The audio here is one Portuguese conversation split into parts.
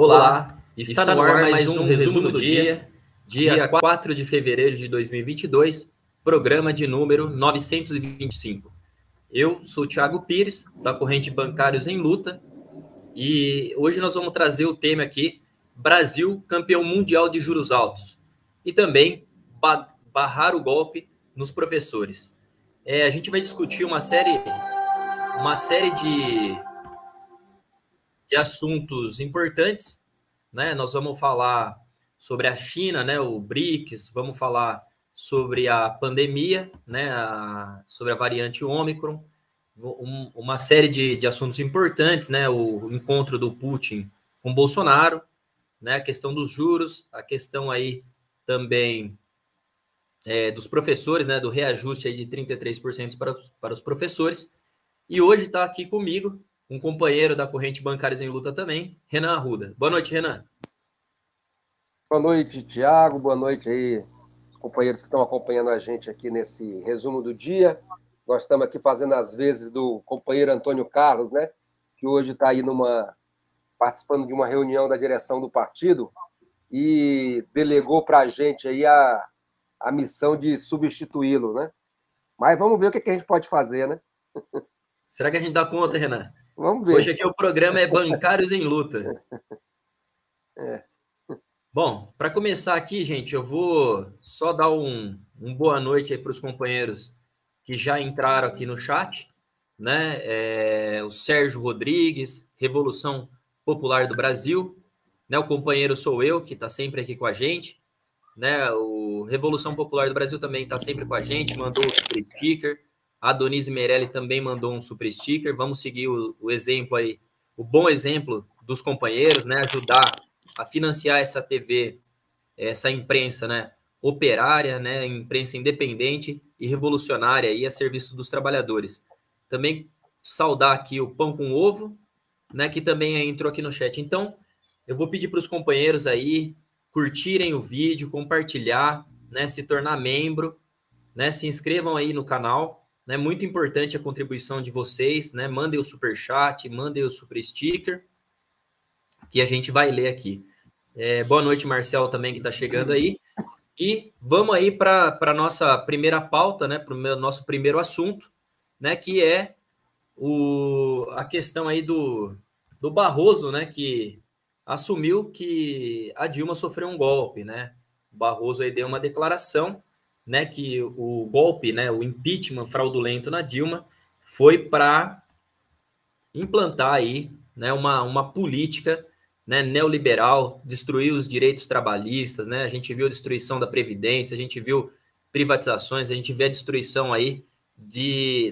Olá, está no ar mais um resumo do dia, dia 4 de fevereiro de 2022, programa de número 925. Eu sou o Thiago Pires, da Corrente Bancários em Luta, e hoje nós vamos trazer o tema aqui, Brasil, campeão mundial de juros altos, e também barrar o golpe nos professores. A gente vai discutir uma série de assuntos importantes, né? Nós vamos falar sobre a China, né? O BRICS, vamos falar sobre a pandemia, né? Sobre a variante Ômicron, uma série de assuntos importantes, né? O encontro do Putin com Bolsonaro, né? A questão dos juros, a questão aí também dos professores, né? Do reajuste aí de 33% para os professores. E hoje está aqui comigo um companheiro da Corrente Bancários em Luta também, Renan Arruda. Boa noite, Renan. Boa noite, Thiago. Boa noite aí, os companheiros que estão acompanhando a gente aqui nesse resumo do dia. Nós estamos aqui fazendo as vezes do companheiro Antônio Carlos, né? Que hoje está aí participando de uma reunião da direção do partido e delegou para a gente aí a missão de substituí-lo, né? Mas vamos ver o que a gente pode fazer, né? Será que a gente dá conta, Renan? Vamos ver. Hoje aqui o programa é Bancários em Luta. Bom, para começar aqui, gente, eu vou só dar um boa noite aí para os companheiros que já entraram aqui no chat, né? O Sérgio Rodrigues, Revolução Popular do Brasil, né? O companheiro sou eu, que está sempre aqui com a gente, né? O Revolução Popular do Brasil também está sempre com a gente, mandou o super sticker. A Donise Meirelli também mandou um super sticker. Vamos seguir o exemplo aí, o bom exemplo dos companheiros, né? Ajudar a financiar essa TV, essa imprensa, né? Operária, né? Imprensa independente e revolucionária aí a serviço dos trabalhadores. Também saudar aqui o Pão com Ovo, né? Que também entrou aqui no chat. Então, eu vou pedir para os companheiros aí curtirem o vídeo, compartilhar, né? Se tornar membro, né? Se inscrevam aí no canal. É muito importante a contribuição de vocês, né? Mandem o super chat, mandem o super sticker, que a gente vai ler aqui. Boa noite, Marcel, também que está chegando aí. E vamos aí para a nossa primeira pauta, né? Para o nosso primeiro assunto, né? Que é a questão aí do Barroso, né? Que assumiu que a Dilma sofreu um golpe, né? O Barroso aí deu uma declaração, né, que o golpe, né, o impeachment fraudulento na Dilma foi para implantar aí, né, uma política, né, neoliberal, destruir os direitos trabalhistas, né? A gente viu a destruição da previdência, a gente viu privatizações, a gente vê a destruição aí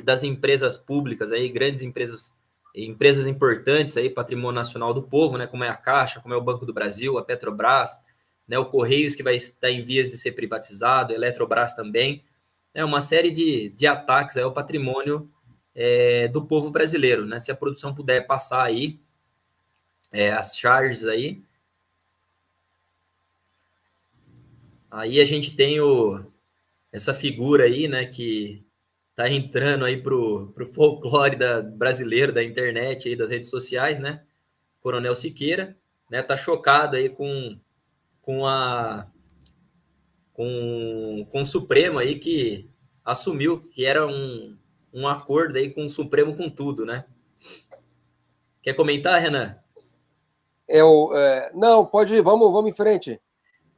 das empresas públicas aí, grandes empresas importantes aí, patrimônio nacional do povo, né, como é a Caixa, como é o Banco do Brasil, a Petrobras, né, o Correios que vai estar em vias de ser privatizado, a Eletrobras também, né, uma série de ataques ao patrimônio do povo brasileiro, né? Se a produção puder passar aí as charges aí a gente tem essa figura aí, né, que tá entrando aí pro folclore brasileiro, da internet aí, das redes sociais, né? Coronel Siqueira, né? Tá chocado aí com o Supremo aí, que assumiu que era um acordo aí com o Supremo com tudo, né? Quer comentar, Renan? Não, pode ir, vamos em frente.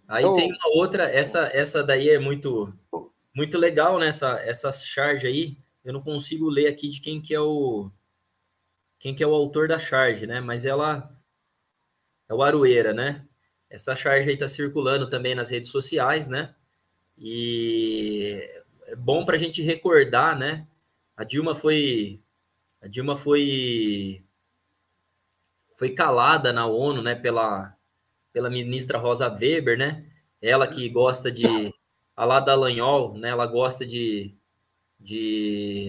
Aí tem uma outra, essa daí é muito legal, né? Essa charge aí, eu não consigo ler aqui de quem que é o autor da charge, né? Mas ela é o Aroeira, né? Essa charge aí tá circulando também nas redes sociais, né? E é bom para a gente recordar, né? A Dilma foi calada na ONU, né? Pela ministra Rosa Weber, né? Ela que gosta a lá Dallagnol, né? Ela gosta de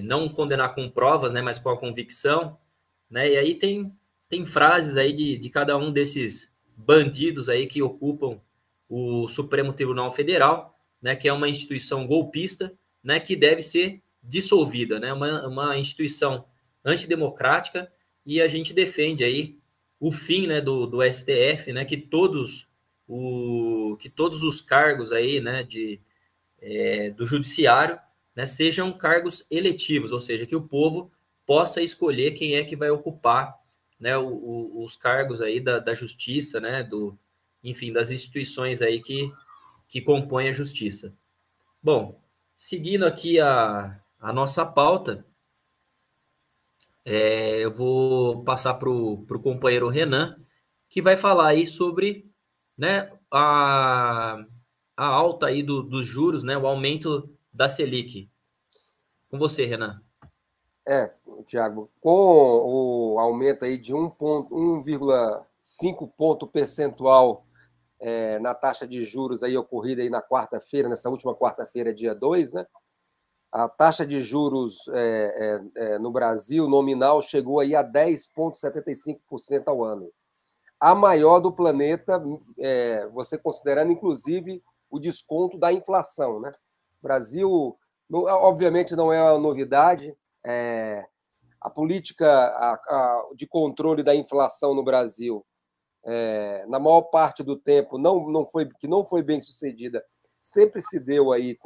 não condenar com provas, né? Mas com a convicção, né? E aí tem frases aí de cada um desses bandidos aí que ocupam o Supremo Tribunal Federal, né? Que é uma instituição golpista, né? Que deve ser dissolvida, né? Uma instituição antidemocrática, e a gente defende aí o fim, né, do STF, né, que todos os cargos aí, né, do judiciário, né, sejam cargos eletivos, ou seja, que o povo possa escolher quem é que vai ocupar, né, os cargos aí da justiça, né, enfim, das instituições aí que compõem a justiça. Bom, seguindo aqui a nossa pauta, eu vou passar para o companheiro Renan, que vai falar aí sobre, né, a alta aí dos juros, né, o aumento da Selic. Com você, Renan. Tiago, com o aumento aí de 1,5 ponto percentual na taxa de juros aí ocorrida aí na quarta-feira, nessa última quarta-feira, dia 2, né? A taxa de juros no Brasil, nominal, chegou aí a 10,75% ao ano. A maior do planeta, você considerando, inclusive, o desconto da inflação, né? Brasil, obviamente, não é uma novidade. A política de controle da inflação no Brasil, na maior parte do tempo, que não foi bem sucedida, sempre se deu aí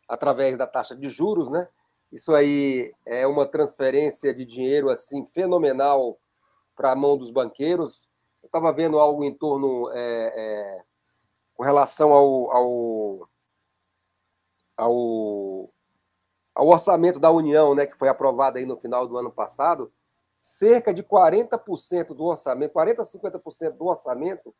através da taxa de juros, né? Isso aí é uma transferência de dinheiro assim fenomenal para a mão dos banqueiros. Eu estava vendo algo em torno com relação ao orçamento da União, né, que foi aprovado aí no final do ano passado. Cerca de 40% do orçamento, 40% a 50% do orçamento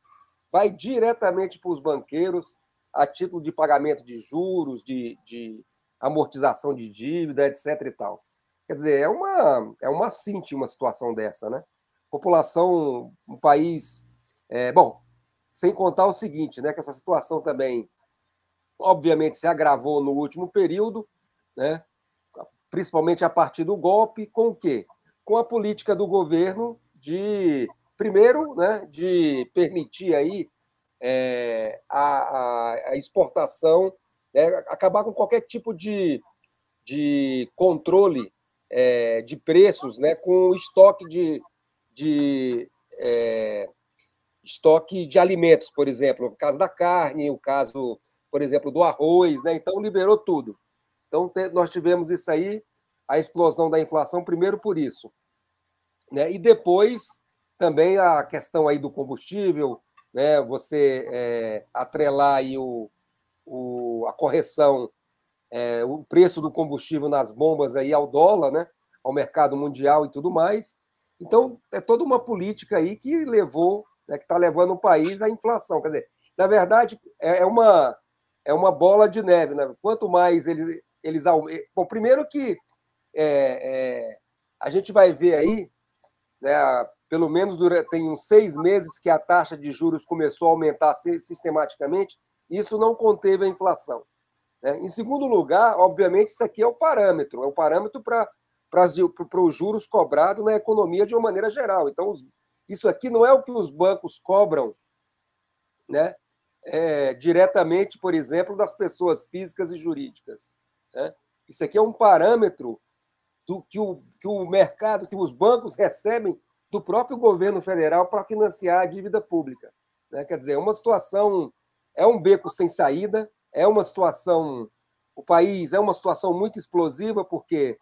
vai diretamente para os banqueiros a título de pagamento de juros, de amortização de dívida, etc. e tal. Quer dizer, é uma cinta uma situação dessa, né? População, um país... bom, sem contar o seguinte, né, que essa situação também, obviamente, se agravou no último período, né, principalmente a partir do golpe, com o quê? Com a política do governo primeiro, né, de permitir aí a exportação, né, acabar com qualquer tipo de controle de preços, né, com estoque estoque de alimentos, por exemplo, o caso da carne, o caso, por exemplo, do arroz, né? Então liberou tudo. Então nós tivemos isso aí, a explosão da inflação, primeiro por isso, né? E depois também a questão aí do combustível, né? Você atrelar aí a correção, o preço do combustível nas bombas aí ao dólar, né? Ao mercado mundial e tudo mais. Então é toda uma política aí que levou, né, que está levando o país à inflação. Quer dizer, na verdade é uma bola de neve, né? Quanto mais eles aumentam, bom, primeiro que a gente vai ver aí, né, pelo menos tem uns 6 meses que a taxa de juros começou a aumentar sistematicamente, e isso não conteve a inflação. Né? Em segundo lugar, obviamente, isso aqui é o parâmetro para os juros cobrados na economia de uma maneira geral. Então, isso aqui não é o que os bancos cobram, né, diretamente, por exemplo, das pessoas físicas e jurídicas. Né? Isso aqui é um parâmetro que o mercado, que os bancos recebem do próprio governo federal para financiar a dívida pública. Né? Quer dizer, é uma situação, é um beco sem saída, é uma situação, o país é uma situação muito explosiva, porque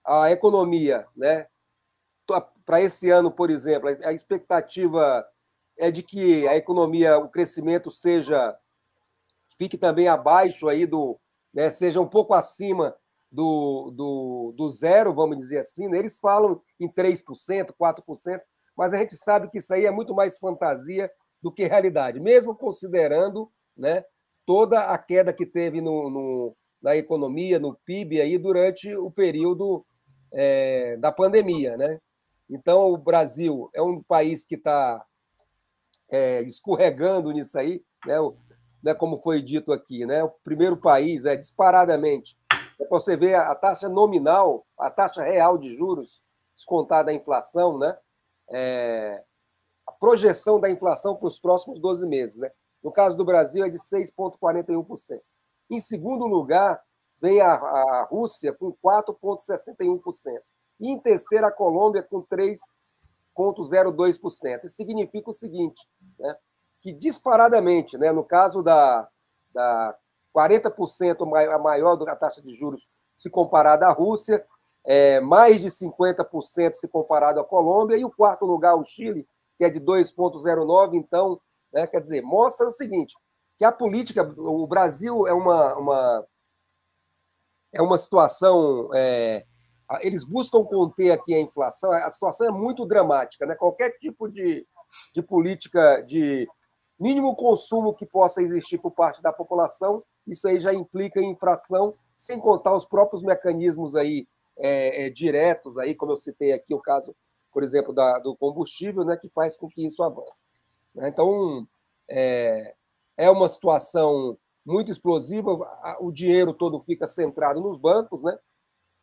a economia, né, para esse ano, por exemplo, a expectativa é de que a economia, o crescimento fique também abaixo aí né, seja um pouco acima do zero, vamos dizer assim. Né? Eles falam em 3%, 4%, mas a gente sabe que isso aí é muito mais fantasia do que realidade, mesmo considerando, né, toda a queda que teve na economia, no PIB aí durante o período da pandemia, né? Então, o Brasil é um país que está escorregando nisso aí, né, como foi dito aqui, né? O primeiro país disparadamente. Para você ver a taxa nominal, a taxa real de juros, descontada a inflação, né? A projeção da inflação para os próximos 12 meses. Né? No caso do Brasil, é de 6,41%. Em segundo lugar, vem a Rússia com 4,61%. E em terceiro, a Colômbia com 2,02%. Isso significa o seguinte, né, que disparadamente, né, no caso da 40% a maior da taxa de juros se comparada à Rússia, mais de 50% se comparado à Colômbia, e o quarto lugar, o Chile, que é de 2,09%. Então, né, quer dizer, mostra o seguinte, que a política, o Brasil é uma situação, eles buscam conter aqui a inflação, a situação é muito dramática, né? Qualquer tipo de política de mínimo consumo que possa existir por parte da população, isso aí já implica em inflação, sem contar os próprios mecanismos aí, diretos, aí, como eu citei aqui o caso, por exemplo, do combustível, né, que faz com que isso avance. Então, é uma situação muito explosiva, o dinheiro todo fica centrado nos bancos, né?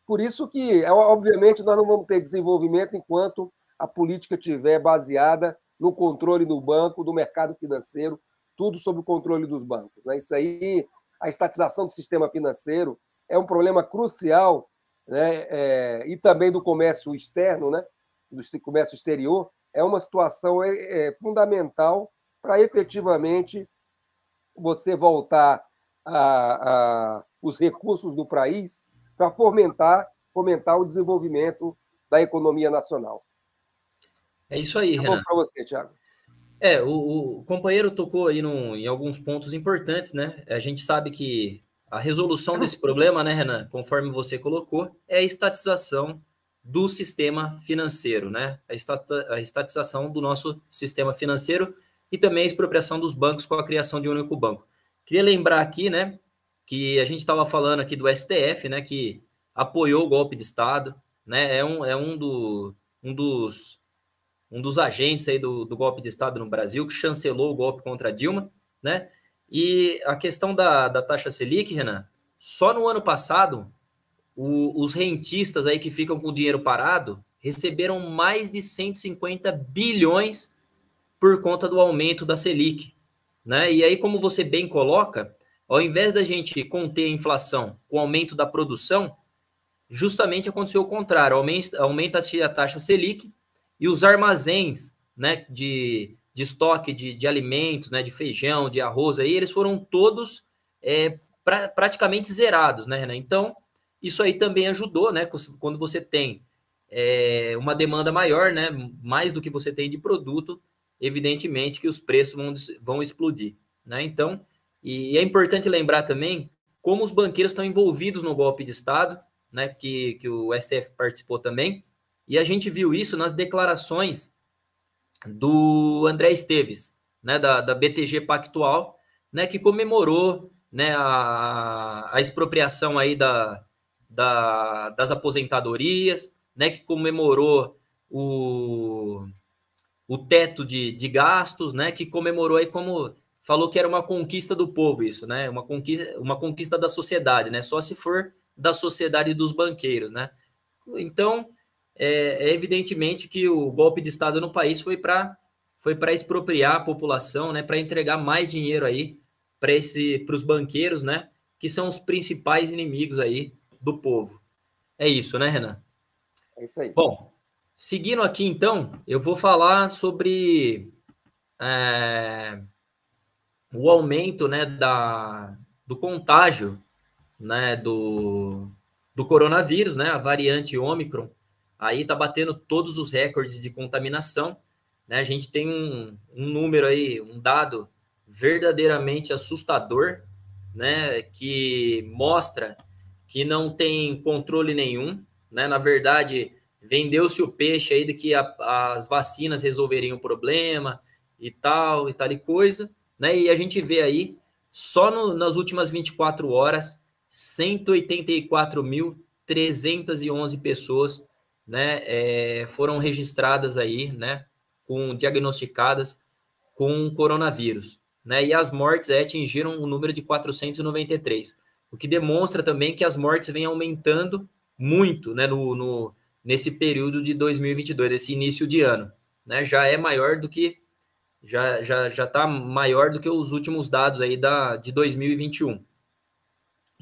Por isso que, obviamente, nós não vamos ter desenvolvimento enquanto a política estiver baseada no controle do banco, do mercado financeiro, tudo sob o controle dos bancos, né? Isso aí, a estatização do sistema financeiro é um problema crucial, né? E também do comércio externo, né? Do comércio exterior, é uma situação fundamental para efetivamente você voltar os recursos do país para fomentar o desenvolvimento da economia nacional. É isso aí, Renan. Para você, Thiago. O companheiro tocou aí em alguns pontos importantes, né? A gente sabe que a resolução desse problema, né, Renan, conforme você colocou, é a estatização do sistema financeiro, né? A estatização do nosso sistema financeiro e também a expropriação dos bancos com a criação de um único banco. Queria lembrar aqui, né, que a gente estava falando aqui do STF, né, que apoiou o golpe de Estado, né? Um dos agentes aí do golpe de Estado no Brasil, que chancelou o golpe contra Dilma, né? E a questão da taxa Selic, Renan, só no ano passado, os rentistas aí que ficam com o dinheiro parado receberam mais de 150 bilhões por conta do aumento da Selic, né? E aí, como você bem coloca, ao invés da gente conter a inflação com o aumento da produção, justamente aconteceu o contrário, aumenta a taxa Selic e os armazéns, né, de estoque de alimentos, né, de feijão, de arroz, aí, eles foram todos praticamente zerados, né, Renan? Então, isso aí também ajudou, né, quando você tem uma demanda maior, né, mais do que você tem de produto, evidentemente que os preços vão explodir, né? Então, e é importante lembrar também como os banqueiros estão envolvidos no golpe de Estado, né, que o STF participou também, e a gente viu isso nas declarações do André Esteves, né, da BTG Pactual, né, que comemorou, né, a expropriação aí das aposentadorias, né, que comemorou o teto de gastos, né, que comemorou aí como falou que era uma conquista do povo isso, né, uma conquista da sociedade, né, só se for da sociedade dos banqueiros, né. Então, evidentemente que o golpe de Estado no país foi para expropriar a população, né, para entregar mais dinheiro aí para os banqueiros, né, que são os principais inimigos aí do povo. É isso, né, Renan? É isso aí. Bom, seguindo aqui, então, eu vou falar sobre o aumento, né, do contágio, né, do coronavírus, né, a variante Ômicron, aí está batendo todos os recordes de contaminação, né, a gente tem um número aí, um dado verdadeiramente assustador, né, que mostra que não tem controle nenhum, né, na verdade, vendeu-se o peixe aí de que as vacinas resolveriam o problema e tal e coisa, né, e a gente vê aí, só nas últimas 24 horas, 184.311 pessoas, né, foram registradas aí, né, diagnosticadas com coronavírus, né, e as mortes atingiram o número de 493, o que demonstra também que as mortes vêm aumentando muito, né, nesse período de 2022, esse início de ano, né, já está maior do que os últimos dados aí de 2021.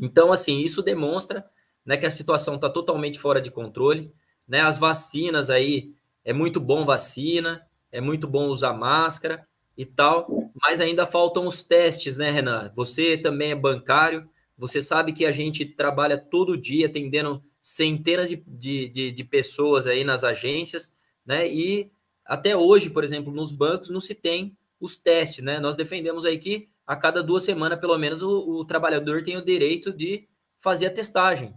Então, assim, isso demonstra, né, que a situação está totalmente fora de controle, né, as vacinas aí é muito bom vacina, é muito bom usar máscara e tal, mas ainda faltam os testes, né, Renan? Você também é bancário, você sabe que a gente trabalha todo dia atendendo centenas de pessoas aí nas agências, né? E até hoje, por exemplo, nos bancos não se tem os testes, né? Nós defendemos aí que a cada 2 semanas, pelo menos, o trabalhador tem o direito de fazer a testagem,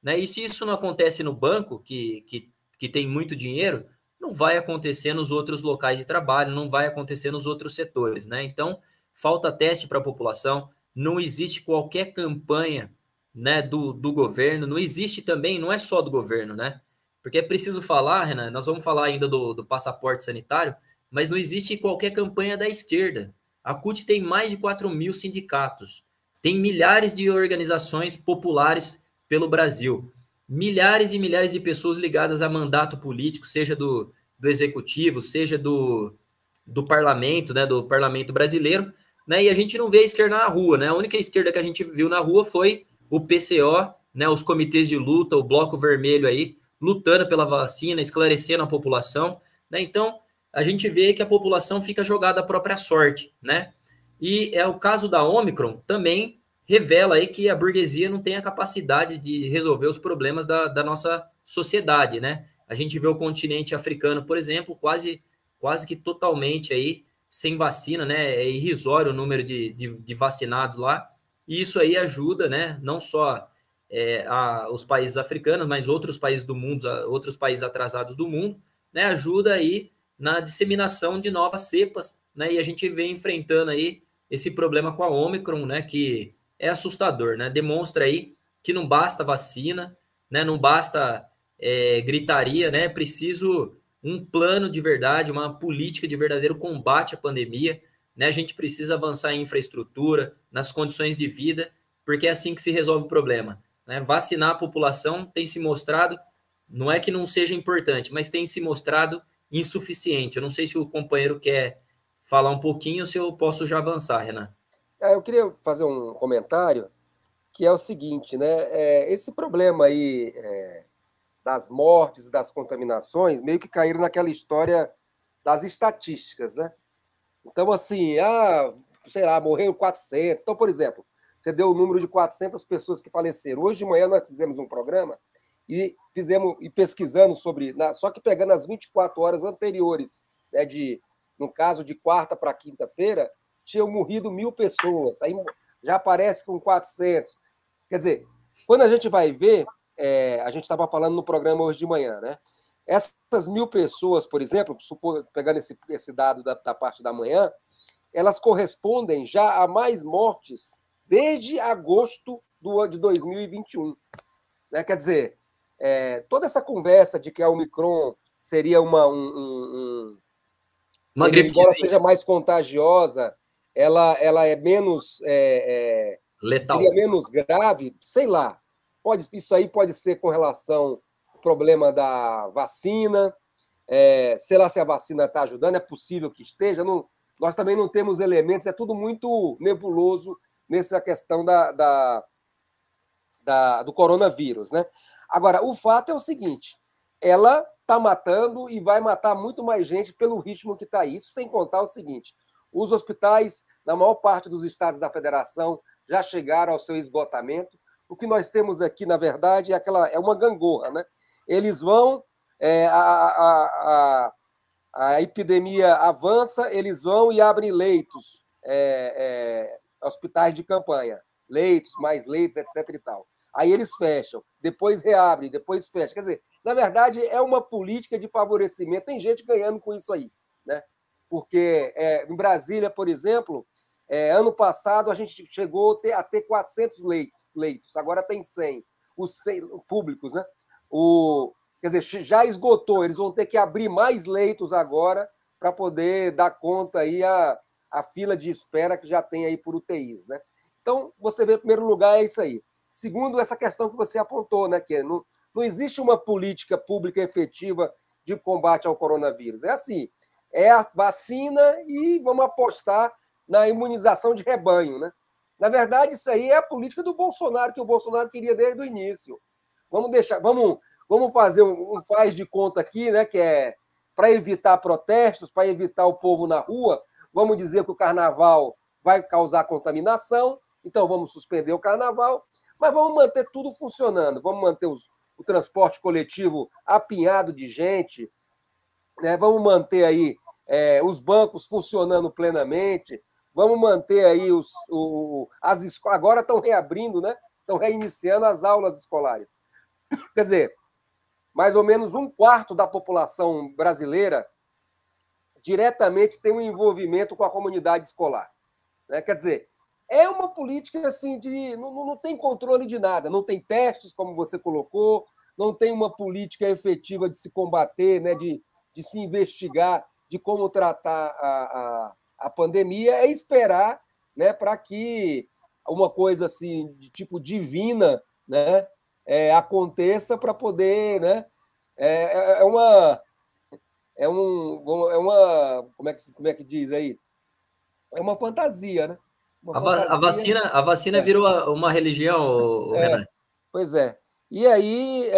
né? E se isso não acontece no banco, que tem muito dinheiro, não vai acontecer nos outros locais de trabalho, não vai acontecer nos outros setores, né? Então, falta teste para a população, não existe qualquer campanha, né, do governo, não existe também, não é só do governo, né? Porque é preciso falar, Renan, nós vamos falar ainda do passaporte sanitário, mas não existe qualquer campanha da esquerda. A CUT tem mais de 4.000 sindicatos, tem milhares de organizações populares pelo Brasil, milhares e milhares de pessoas ligadas a mandato político, seja do executivo, seja do parlamento, né, do parlamento brasileiro, né, e a gente não vê a esquerda na rua, né, a única esquerda que a gente viu na rua foi o PCO, né, os comitês de luta, o Bloco Vermelho aí, lutando pela vacina, esclarecendo a população, né, então a gente vê que a população fica jogada à própria sorte, né, e é o caso da Omicron também revela aí que a burguesia não tem a capacidade de resolver os problemas da nossa sociedade, né? A gente vê o continente africano, por exemplo, quase que totalmente aí sem vacina, né? É irrisório o número de vacinados lá, e isso aí ajuda, né? Não só os países africanos, mas outros países do mundo, outros países atrasados do mundo, né? Ajuda aí na disseminação de novas cepas, né? E a gente vem enfrentando aí esse problema com a Omicron, né? Que é assustador, né? Demonstra aí que não basta vacina, né? Não basta gritaria, né? É preciso um plano de verdade, uma política de verdadeiro combate à pandemia, né? A gente precisa avançar em infraestrutura, nas condições de vida, porque é assim que se resolve o problema, né? Vacinar a população tem se mostrado, não é que não seja importante, mas tem se mostrado insuficiente. Eu não sei se o companheiro quer falar um pouquinho ou se eu posso já avançar, Renan. Eu queria fazer um comentário que é o seguinte, né? Esse problema aí das mortes e das contaminações meio que caíram naquela história das estatísticas, né? Então, assim, sei lá, morreram 400. Então, por exemplo, você deu o número de 400 pessoas que faleceram. Hoje de manhã nós fizemos um programa e pesquisando sobre, só que pegando as 24 horas anteriores, né, no caso de quarta para quinta-feira, tinham morrido 1.000 pessoas. Aí já aparece com 400. Quer dizer, quando a gente vai ver, a gente estava falando no programa hoje de manhã, né? Essas 1.000 pessoas, por exemplo, pegando esse dado da parte da manhã, elas correspondem já a mais mortes desde agosto de 2021. Né? Quer dizer, toda essa conversa de que a Omicron seria Uma embora gripezinha seja mais contagiosa, ela é menos seria letal. menos grave, sei lá. Isso aí pode ser com relação ao problema da vacina, sei lá se a vacina está ajudando, é possível que esteja. Nós também não temos elementos, é tudo muito nebuloso nessa questão do coronavírus, né? Agora, o fato é o seguinte: ela está matando e vai matar muito mais gente pelo ritmo que está. Isso sem contar o seguinte: os hospitais, na maior parte dos estados da federação, já chegaram ao seu esgotamento. O que nós temos aqui, na verdade, é uma gangorra, né? Eles vão, a epidemia avança, eles vão e abrem leitos, hospitais de campanha, leitos, mais leitos, etc. e tal. Aí eles fecham, depois reabrem, depois fecham. Quer dizer, na verdade, é uma política de favorecimento. Tem gente ganhando com isso aí, né? Porque em Brasília, por exemplo, ano passado a gente chegou a ter 400 leitos, agora tem 100, os 100 públicos, né? Quer dizer, já esgotou, eles vão ter que abrir mais leitos agora para poder dar conta aí a fila de espera que já tem aí por UTIs, né? Então, você vê, em primeiro lugar, é isso aí. Segundo, essa questão que você apontou, né, que não existe uma política pública efetiva de combate ao coronavírus. É assim, é a vacina e vamos apostar na imunização de rebanho, né? Na verdade, isso aí é a política do Bolsonaro, que o Bolsonaro queria desde o início. Vamos fazer um faz de conta aqui, né, que para evitar protestos, para evitar o povo na rua, vamos dizer que o carnaval vai causar contaminação, então vamos suspender o carnaval, mas vamos manter tudo funcionando, vamos manter o transporte coletivo apinhado de gente, né? Vamos manter aí os bancos funcionando plenamente, vamos manter aí as escolas, agora estão reabrindo, né? Estão reiniciando as aulas escolares. Quer dizer, mais ou menos um quarto da população brasileira diretamente tem um envolvimento com a comunidade escolar, né? Quer dizer, é uma política assim de não tem controle de nada, não tem testes, como você colocou, não tem uma política efetiva de se combater, né? De se investigar, de como tratar a pandemia, é esperar, né? Para que uma coisa assim de tipo divina, né? Aconteça para poder, né? É uma como é que diz aí? É uma fantasia, né? Uma fantasia. A vacina É, virou uma religião, Renan. pois é. E aí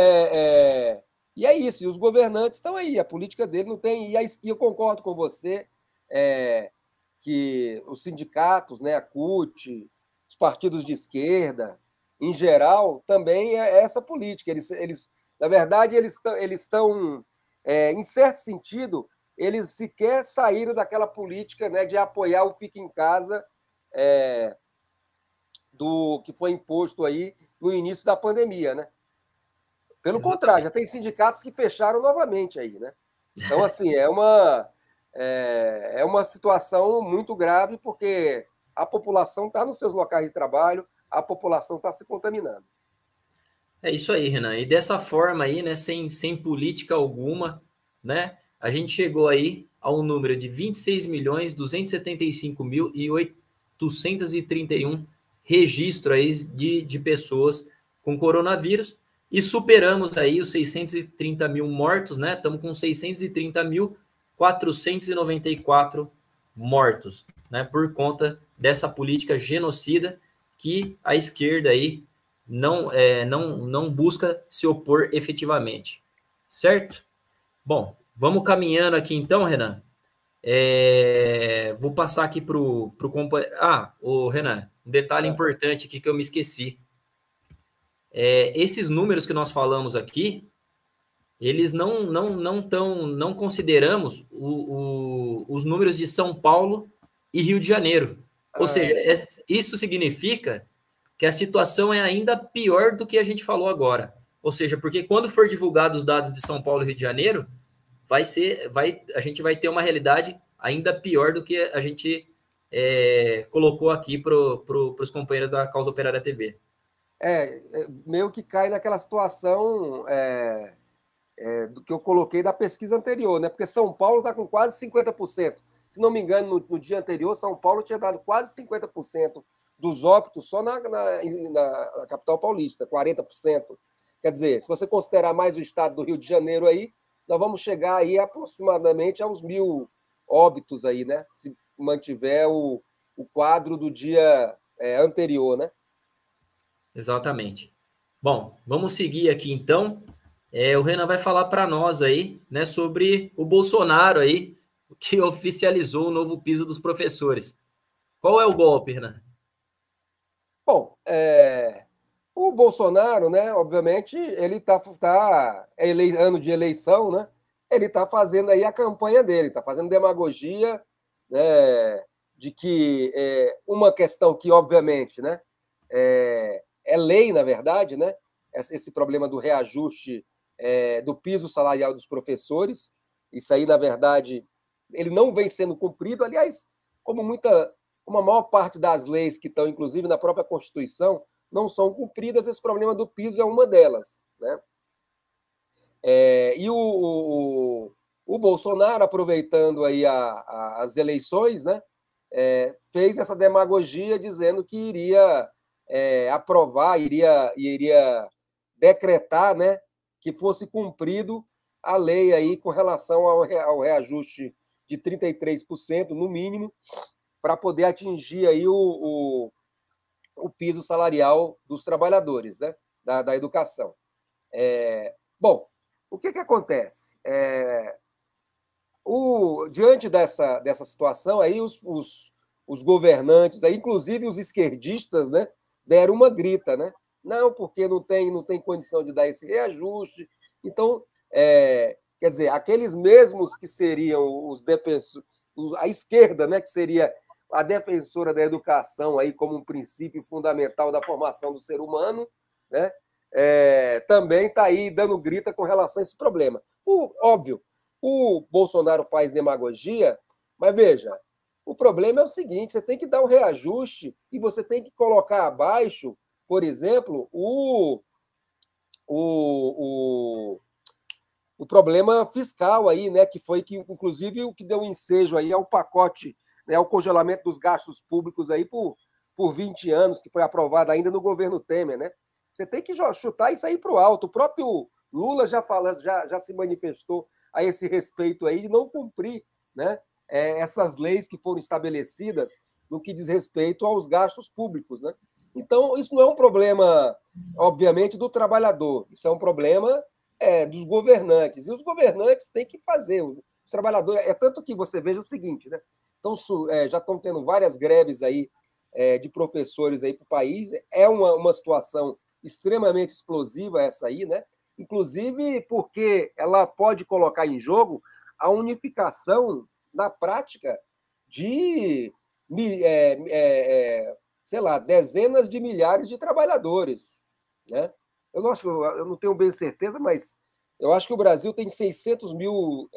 e é isso. E os governantes estão aí. A política dele não tem. E eu concordo com você que os sindicatos, né, a CUT, os partidos de esquerda, em geral, também é essa política. Na verdade, eles estão, em certo sentido, eles sequer saíram daquela política, né, de apoiar o Fica em Casa do que foi imposto aí no início da pandemia, né? Pelo contrário, já tem sindicatos que fecharam novamente aí, né? Então, assim, é uma situação muito grave porque a população está nos seus locais de trabalho, a população está se contaminando. É isso aí, Renan. E dessa forma aí, né, sem política alguma, né, a gente chegou aí a um número de 26.275.831 registros aí de pessoas com coronavírus e superamos aí os 630 mil mortos, né? Estamos com 630.494 mortos, né? Por conta dessa política genocida que a esquerda aí não busca se opor efetivamente, certo? Bom, vamos caminhando aqui então, Renan. Vou passar aqui para o companheiro. Renan, um detalhe importante aqui que eu me esqueci. Esses números que nós falamos aqui, eles não consideramos os números de São Paulo e Rio de Janeiro. Ou seja, isso significa que a situação é ainda pior do que a gente falou agora. Ou seja, porque quando for divulgado os dados de São Paulo e Rio de Janeiro, a gente vai ter uma realidade ainda pior do que a gente colocou aqui para os companheiros da Causa Operária TV. Meio que cai naquela situação do que eu coloquei da pesquisa anterior, né? Porque São Paulo está com quase 50%. Se não me engano, no dia anterior, São Paulo tinha dado quase 50% dos óbitos só na capital paulista, 40%. Quer dizer, se você considerar mais o estado do Rio de Janeiro aí, nós vamos chegar aí aproximadamente aos 1.000 óbitos aí, né? Se mantiver o quadro do dia anterior, né? Exatamente. Bom, vamos seguir aqui então. O Renan vai falar para nós aí, né, sobre o Bolsonaro aí, que oficializou o novo piso dos professores. Qual é o golpe, Renan? Bom, o Bolsonaro, né, obviamente, ele ano de eleição, né? Ele está fazendo aí a campanha dele, está fazendo demagogia, né, de que uma questão que, obviamente, né, é lei, na verdade, né, esse problema do reajuste do piso salarial dos professores, isso aí, na verdade, ele não vem sendo cumprido, aliás, como a maior parte das leis que estão, inclusive, na própria Constituição, não são cumpridas, esse problema do piso é uma delas, né? E o Bolsonaro, aproveitando aí as eleições, né, fez essa demagogia dizendo que iria aprovar, iria decretar, né, que fosse cumprido a lei aí com relação ao reajuste de 33%, no mínimo, para poder atingir aí o piso salarial dos trabalhadores, né, da educação. Bom, o que acontece? Diante dessa situação, aí os governantes, aí, inclusive os esquerdistas, né, deram uma grita, né? Não, porque não tem condição de dar esse reajuste. Então, quer dizer, aqueles mesmos que seriam os defensores, a esquerda, né, que seria a defensora da educação aí como um princípio fundamental da formação do ser humano, né, também está aí dando grita com relação a esse problema. Óbvio, o Bolsonaro faz demagogia, mas veja, o problema é o seguinte: você tem que dar um reajuste e você tem que colocar abaixo, por exemplo, o problema fiscal aí, né, que foi que, inclusive, o que deu ensejo aí ao pacote, né, ao congelamento dos gastos públicos aí por 20 anos, que foi aprovado ainda no governo Temer, né? Você tem que chutar isso aí para o alto. O próprio Lula já se manifestou a esse respeito aí de não cumprir, né, essas leis que foram estabelecidas no que diz respeito aos gastos públicos, né? Então, isso não é um problema, obviamente, do trabalhador. Isso é um problema dos governantes. E os governantes têm que fazer. Os trabalhadores. É tanto que você veja o seguinte, né? Então, já estão tendo várias greves aí de professores aí para o país. É uma situação extremamente explosiva essa aí, né? Inclusive porque ela pode colocar em jogo a unificação na prática de sei lá, dezenas de milhares de trabalhadores, né? Eu não tenho bem certeza, mas eu acho que o Brasil tem 600 mil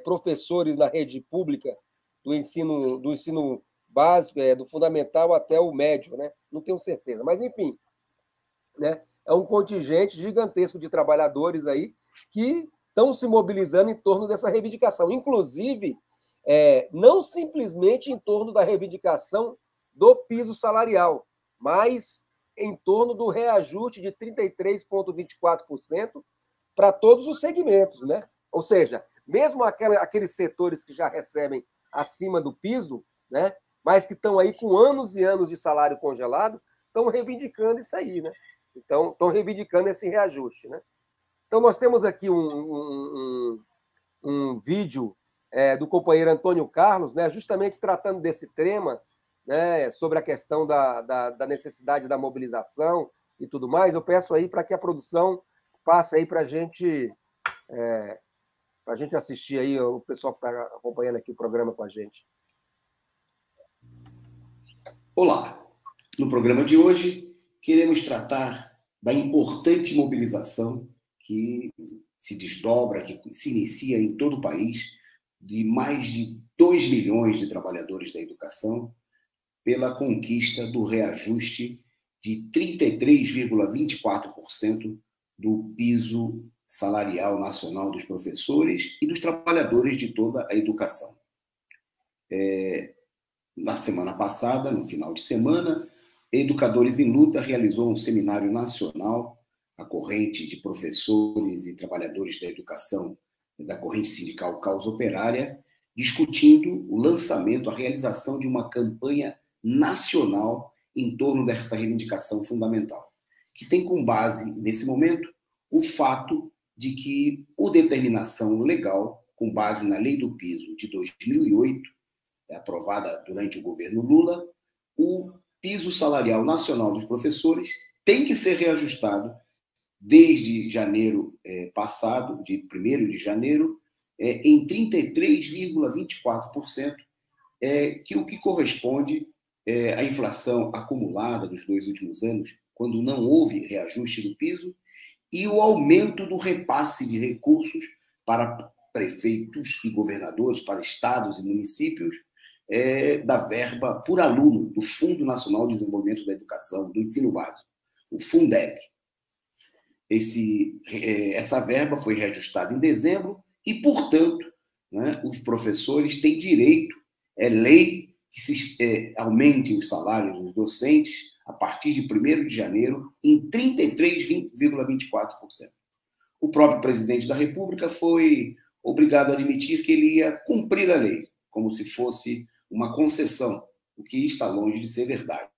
professores na rede pública do ensino básico, do fundamental até o médio, né? Não tenho certeza, mas enfim, né? É um contingente gigantesco de trabalhadores aí que estão se mobilizando em torno dessa reivindicação, inclusive não simplesmente em torno da reivindicação do piso salarial, mas em torno do reajuste de 33,24% para todos os segmentos, né? Ou seja, mesmo aqueles setores que já recebem acima do piso, né, mas que estão aí com anos e anos de salário congelado, estão reivindicando isso aí, né? Então, estão reivindicando esse reajuste, né? Então, nós temos aqui um vídeo do companheiro Antônio Carlos, né, justamente tratando desse tema, né, sobre a questão da necessidade da mobilização e tudo mais. Eu peço aí para que a produção passe aí para a gente assistir aí, o pessoal que está acompanhando aqui o programa com a gente. Olá! No programa de hoje, queremos tratar da importante mobilização que se desdobra, que se inicia em todo o país, de mais de 2 milhões de trabalhadores da educação, pela conquista do reajuste de 33,24% do piso salarial nacional dos professores e dos trabalhadores de toda a educação. Na semana passada, no final de semana, Educadores em Luta realizou um seminário nacional, a corrente de professores e trabalhadores da educação da corrente sindical Causa Operária, discutindo o lançamento, a realização de uma campanha nacional em torno dessa reivindicação fundamental, que tem como base, nesse momento, o fato de que, por determinação legal, com base na Lei do Piso de 2008, aprovada durante o governo Lula, o piso salarial nacional dos professores tem que ser reajustado desde janeiro passado, de 1º de janeiro, em 33,24%, que o que corresponde à inflação acumulada dos 2 últimos anos, quando não houve reajuste do piso, e o aumento do repasse de recursos para prefeitos e governadores, para estados e municípios, da verba por aluno do Fundo Nacional de Desenvolvimento da Educação, do Ensino Básico, o Fundeb. Essa verba foi reajustada em dezembro e, portanto, né, os professores têm direito, é lei que se aumente os salários dos docentes a partir de 1º de janeiro em 33,24%. O próprio presidente da República foi obrigado a admitir que ele ia cumprir a lei, como se fosse uma concessão, o que está longe de ser verdade.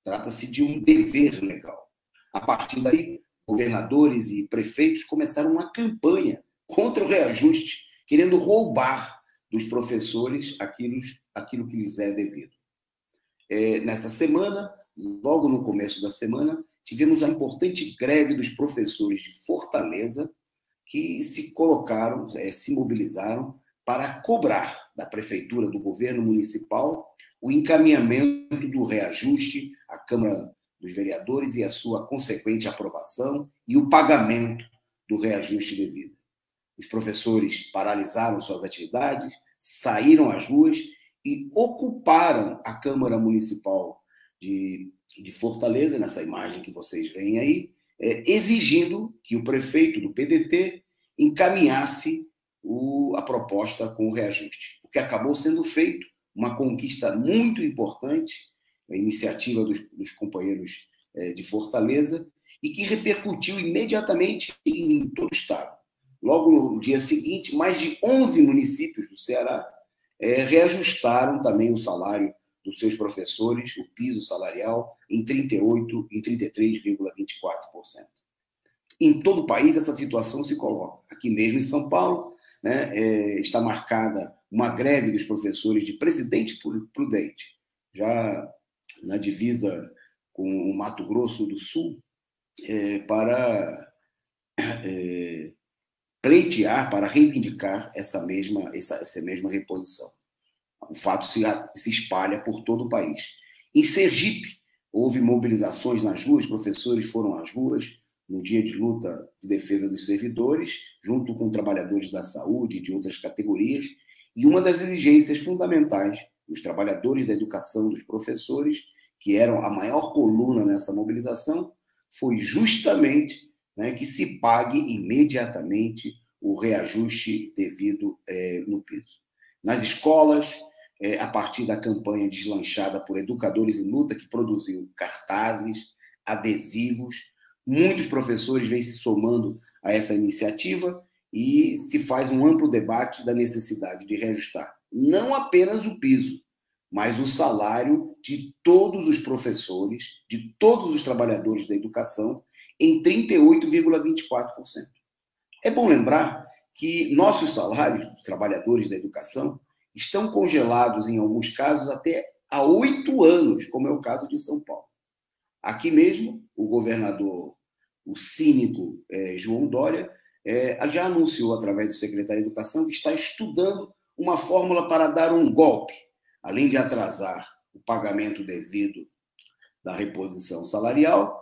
Trata-se de um dever legal. A partir daí, governadores e prefeitos começaram uma campanha contra o reajuste querendo roubar dos professores aquilo que lhes é devido. Nessa semana, logo no começo da semana, tivemos a importante greve dos professores de Fortaleza, que se colocaram, se mobilizaram para cobrar da prefeitura, do governo municipal, o encaminhamento do reajuste à Câmara dos Vereadores e a sua consequente aprovação e o pagamento do reajuste devido. Os professores paralisaram suas atividades, saíram às ruas e ocuparam a Câmara Municipal de Fortaleza, nessa imagem que vocês veem aí, exigindo que o prefeito do PDT encaminhasse a proposta com o reajuste. O que acabou sendo feito, uma conquista muito importante, a iniciativa dos companheiros de Fortaleza, e que repercutiu imediatamente em todo o estado. Logo no dia seguinte, mais de 11 municípios do Ceará reajustaram também o salário dos seus professores, o piso salarial, em 33,24%. Em todo o país, essa situação se coloca. Aqui mesmo em São Paulo, está marcada uma greve dos professores de Presidente Prudente, já na divisa com o Mato Grosso do Sul, para pleitear, para reivindicar essa mesma reposição. O fato se espalha por todo o país. Em Sergipe, houve mobilizações nas ruas, professores foram às ruas no dia de luta de defesa dos servidores, junto com trabalhadores da saúde e de outras categorias, e uma das exigências fundamentais dos trabalhadores da educação, dos professores, que eram a maior coluna nessa mobilização, foi justamente que se pague imediatamente o reajuste devido no piso. Nas escolas, a partir da campanha deslanchada por Educadores em Luta, que produziu cartazes, adesivos, muitos professores vêm se somando a essa iniciativa e se faz um amplo debate da necessidade de reajustar não apenas o piso, mas o salário de todos os professores, de todos os trabalhadores da educação, em 38,24%. É bom lembrar que nossos salários, dos trabalhadores da educação, estão congelados, em alguns casos, até há 8 anos, como é o caso de São Paulo. Aqui mesmo, o governador, o cínico João Dória, já anunciou, através do secretário de Educação, que está estudando uma fórmula para dar um golpe, além de atrasar o pagamento devido da reposição salarial,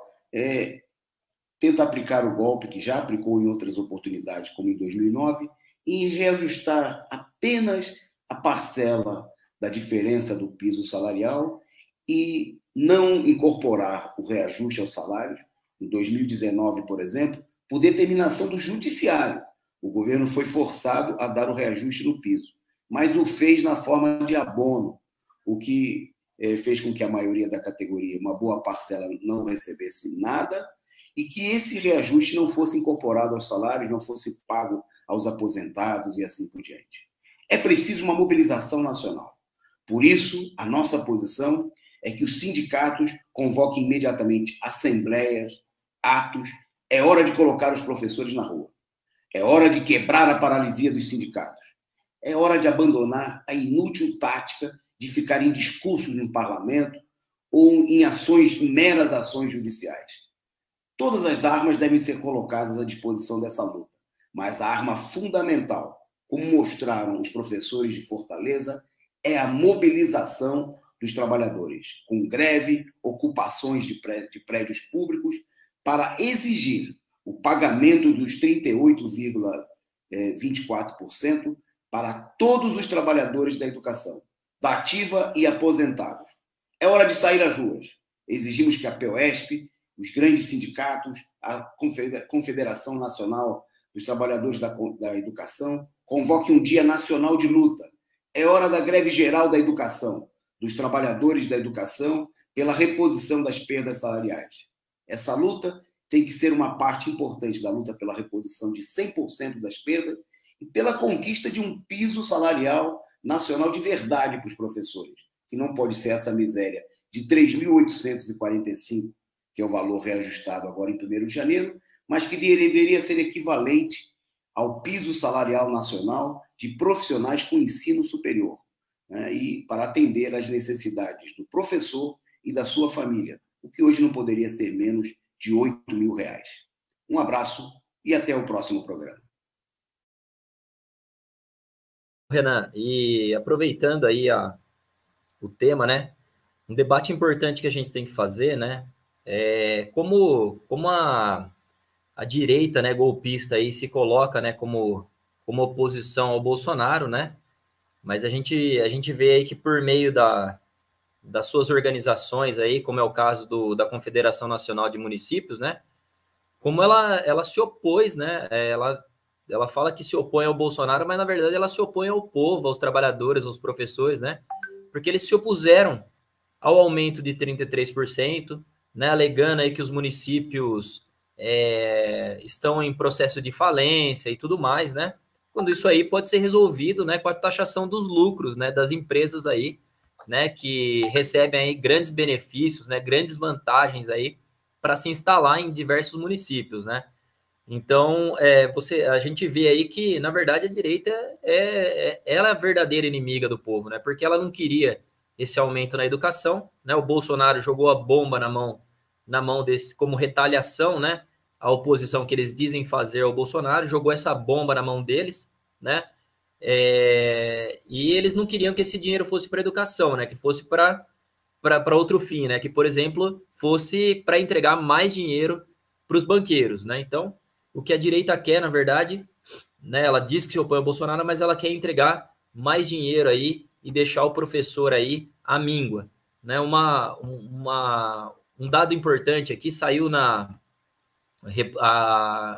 tenta aplicar o golpe que já aplicou em outras oportunidades, como em 2009, em reajustar apenas a parcela da diferença do piso salarial e não incorporar o reajuste aos salários. Em 2019, por exemplo, por determinação do judiciário, o governo foi forçado a dar o reajuste no piso, mas o fez na forma de abono, o que fez com que a maioria da categoria, uma boa parcela, não recebesse nada e que esse reajuste não fosse incorporado aos salários, não fosse pago aos aposentados e assim por diante. É preciso uma mobilização nacional. Por isso, a nossa posição é que os sindicatos convoquem imediatamente assembleias, atos. É hora de colocar os professores na rua. É hora de quebrar a paralisia dos sindicatos. É hora de abandonar a inútil tática de ficar em discursos no parlamento ou em meras ações judiciais. Todas as armas devem ser colocadas à disposição dessa luta, mas a arma fundamental, como mostraram os professores de Fortaleza, é a mobilização dos trabalhadores, com greve, ocupações de prédios públicos, para exigir o pagamento dos 38,24% para todos os trabalhadores da educação, da ativa e aposentados. É hora de sair às ruas. Exigimos que a POESP, os grandes sindicatos, a Confederação Nacional dos Trabalhadores da Educação, convoquem um dia nacional de luta. É hora da greve geral da educação, dos trabalhadores da educação, pela reposição das perdas salariais. Essa luta tem que ser uma parte importante da luta pela reposição de 100% das perdas e pela conquista de um piso salarial nacional de verdade para os professores, que não pode ser essa miséria de 3.845, que é o valor reajustado agora em 1º de janeiro, mas que deveria ser equivalente ao piso salarial nacional de profissionais com ensino superior, né? E para atender às necessidades do professor e da sua família, o que hoje não poderia ser menos de R$8.000. Um abraço e até o próximo programa. Renan, e aproveitando aí o tema, né? Um debate importante que a gente tem que fazer, né? É como a direita, né, golpista aí se coloca, né, como oposição ao Bolsonaro, né? Mas a gente vê aí que por meio das suas organizações aí, como é o caso da Confederação Nacional de Municípios, né? Como ela se opôs, né? Ela fala que se opõe ao Bolsonaro, mas na verdade ela se opõe ao povo, aos trabalhadores, aos professores, né? Porque eles se opuseram ao aumento de 33%, né? Alegando aí que os municípios estão em processo de falência e tudo mais, né? Quando isso aí pode ser resolvido, né, com a taxação dos lucros, né, das empresas aí, né, que recebem aí grandes benefícios, né, grandes vantagens aí para se instalar em diversos municípios, né? Então, a gente vê aí que, na verdade, a direita ela é a verdadeira inimiga do povo, né? Porque ela não queria esse aumento na educação, né? O Bolsonaro jogou a bomba na mão desse, como retaliação, né? A oposição que eles dizem fazer ao Bolsonaro, jogou essa bomba na mão deles, né? E eles não queriam que esse dinheiro fosse para educação, né? Que fosse para outro fim, né? Que, por exemplo, fosse para entregar mais dinheiro para os banqueiros, né? Então, o que a direita quer, na verdade, né? Ela diz que se opõe ao Bolsonaro, mas ela quer entregar mais dinheiro aí e deixar o professor aí à míngua, né? Um dado importante aqui saiu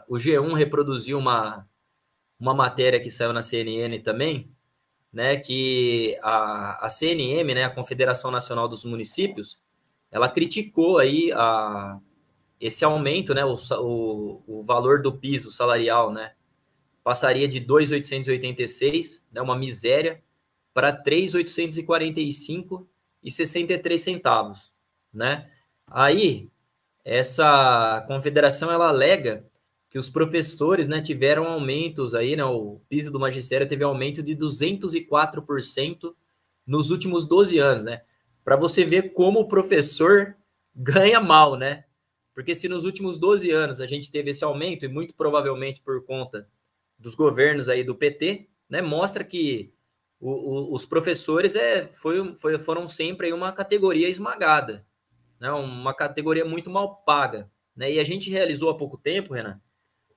o G1 reproduziu uma matéria que saiu na CNN também, né, que a CNM, né, a Confederação Nacional dos Municípios, ela criticou aí esse aumento, né, o valor do piso salarial, né, passaria de 2.886, né, uma miséria, para 3.845,63 centavos, né? Aí, essa confederação, ela alega que os professores, né, tiveram aumentos aí, né, o piso do magistério teve aumento de 204% nos últimos 12 anos, né? Para você ver como o professor ganha mal, né? Porque se nos últimos 12 anos a gente teve esse aumento, e muito provavelmente por conta dos governos aí do PT, né, mostra que os professores foram sempre aí uma categoria esmagada, né, uma categoria muito mal paga, né? E a gente realizou há pouco tempo, Renan,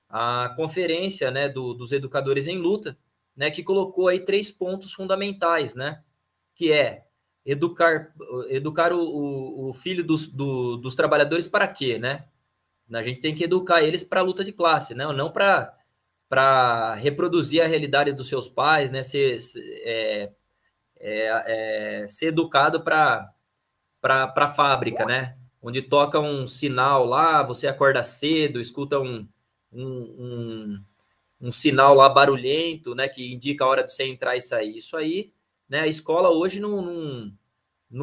a conferência, né, dos educadores em luta, né, que colocou aí 3 pontos fundamentais, né, que é educar o filho dos trabalhadores para quê, né? A gente tem que educar eles para a luta de classe, né? Não para reproduzir a realidade dos seus pais, né? Ser educado para a fábrica, né? Onde toca um sinal lá, você acorda cedo, escuta um sinal lá barulhento, né? Que indica a hora de você entrar e sair. Isso aí, né? A escola hoje não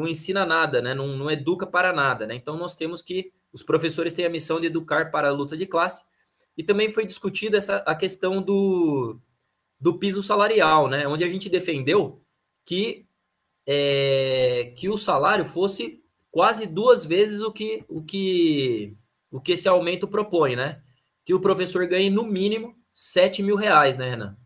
ensina nada, né? Não educa para nada, né? Então nós temos que os professores têm a missão de educar para a luta de classe. E também foi discutida a questão do piso salarial, né? Onde a gente defendeu que o salário fosse quase 2 vezes o que esse aumento propõe, né? Que o professor ganhe no mínimo R$7.000, né, Renan?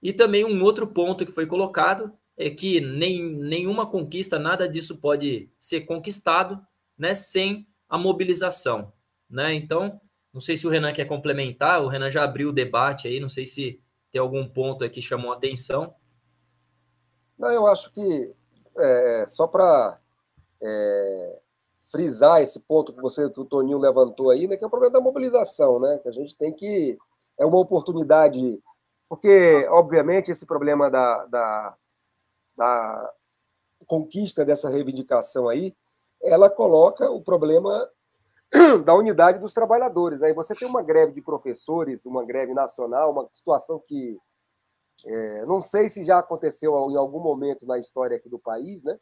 E também um outro ponto que foi colocado é que nenhuma conquista, nada disso pode ser conquistado, né, sem a mobilização, né? Então, não sei se o Renan quer complementar, o Renan já abriu o debate aí, não sei se tem algum ponto aqui que chamou a atenção. Não, eu acho que só para frisar esse ponto que o Toninho levantou aí, né, que é o problema da mobilização, né, que a gente tem que... É uma oportunidade, porque, obviamente, esse problema da conquista dessa reivindicação aí, ela coloca o problema da unidade dos trabalhadores, né? E você tem uma greve de professores, uma greve nacional, uma situação que não sei se já aconteceu em algum momento na história aqui do país, né?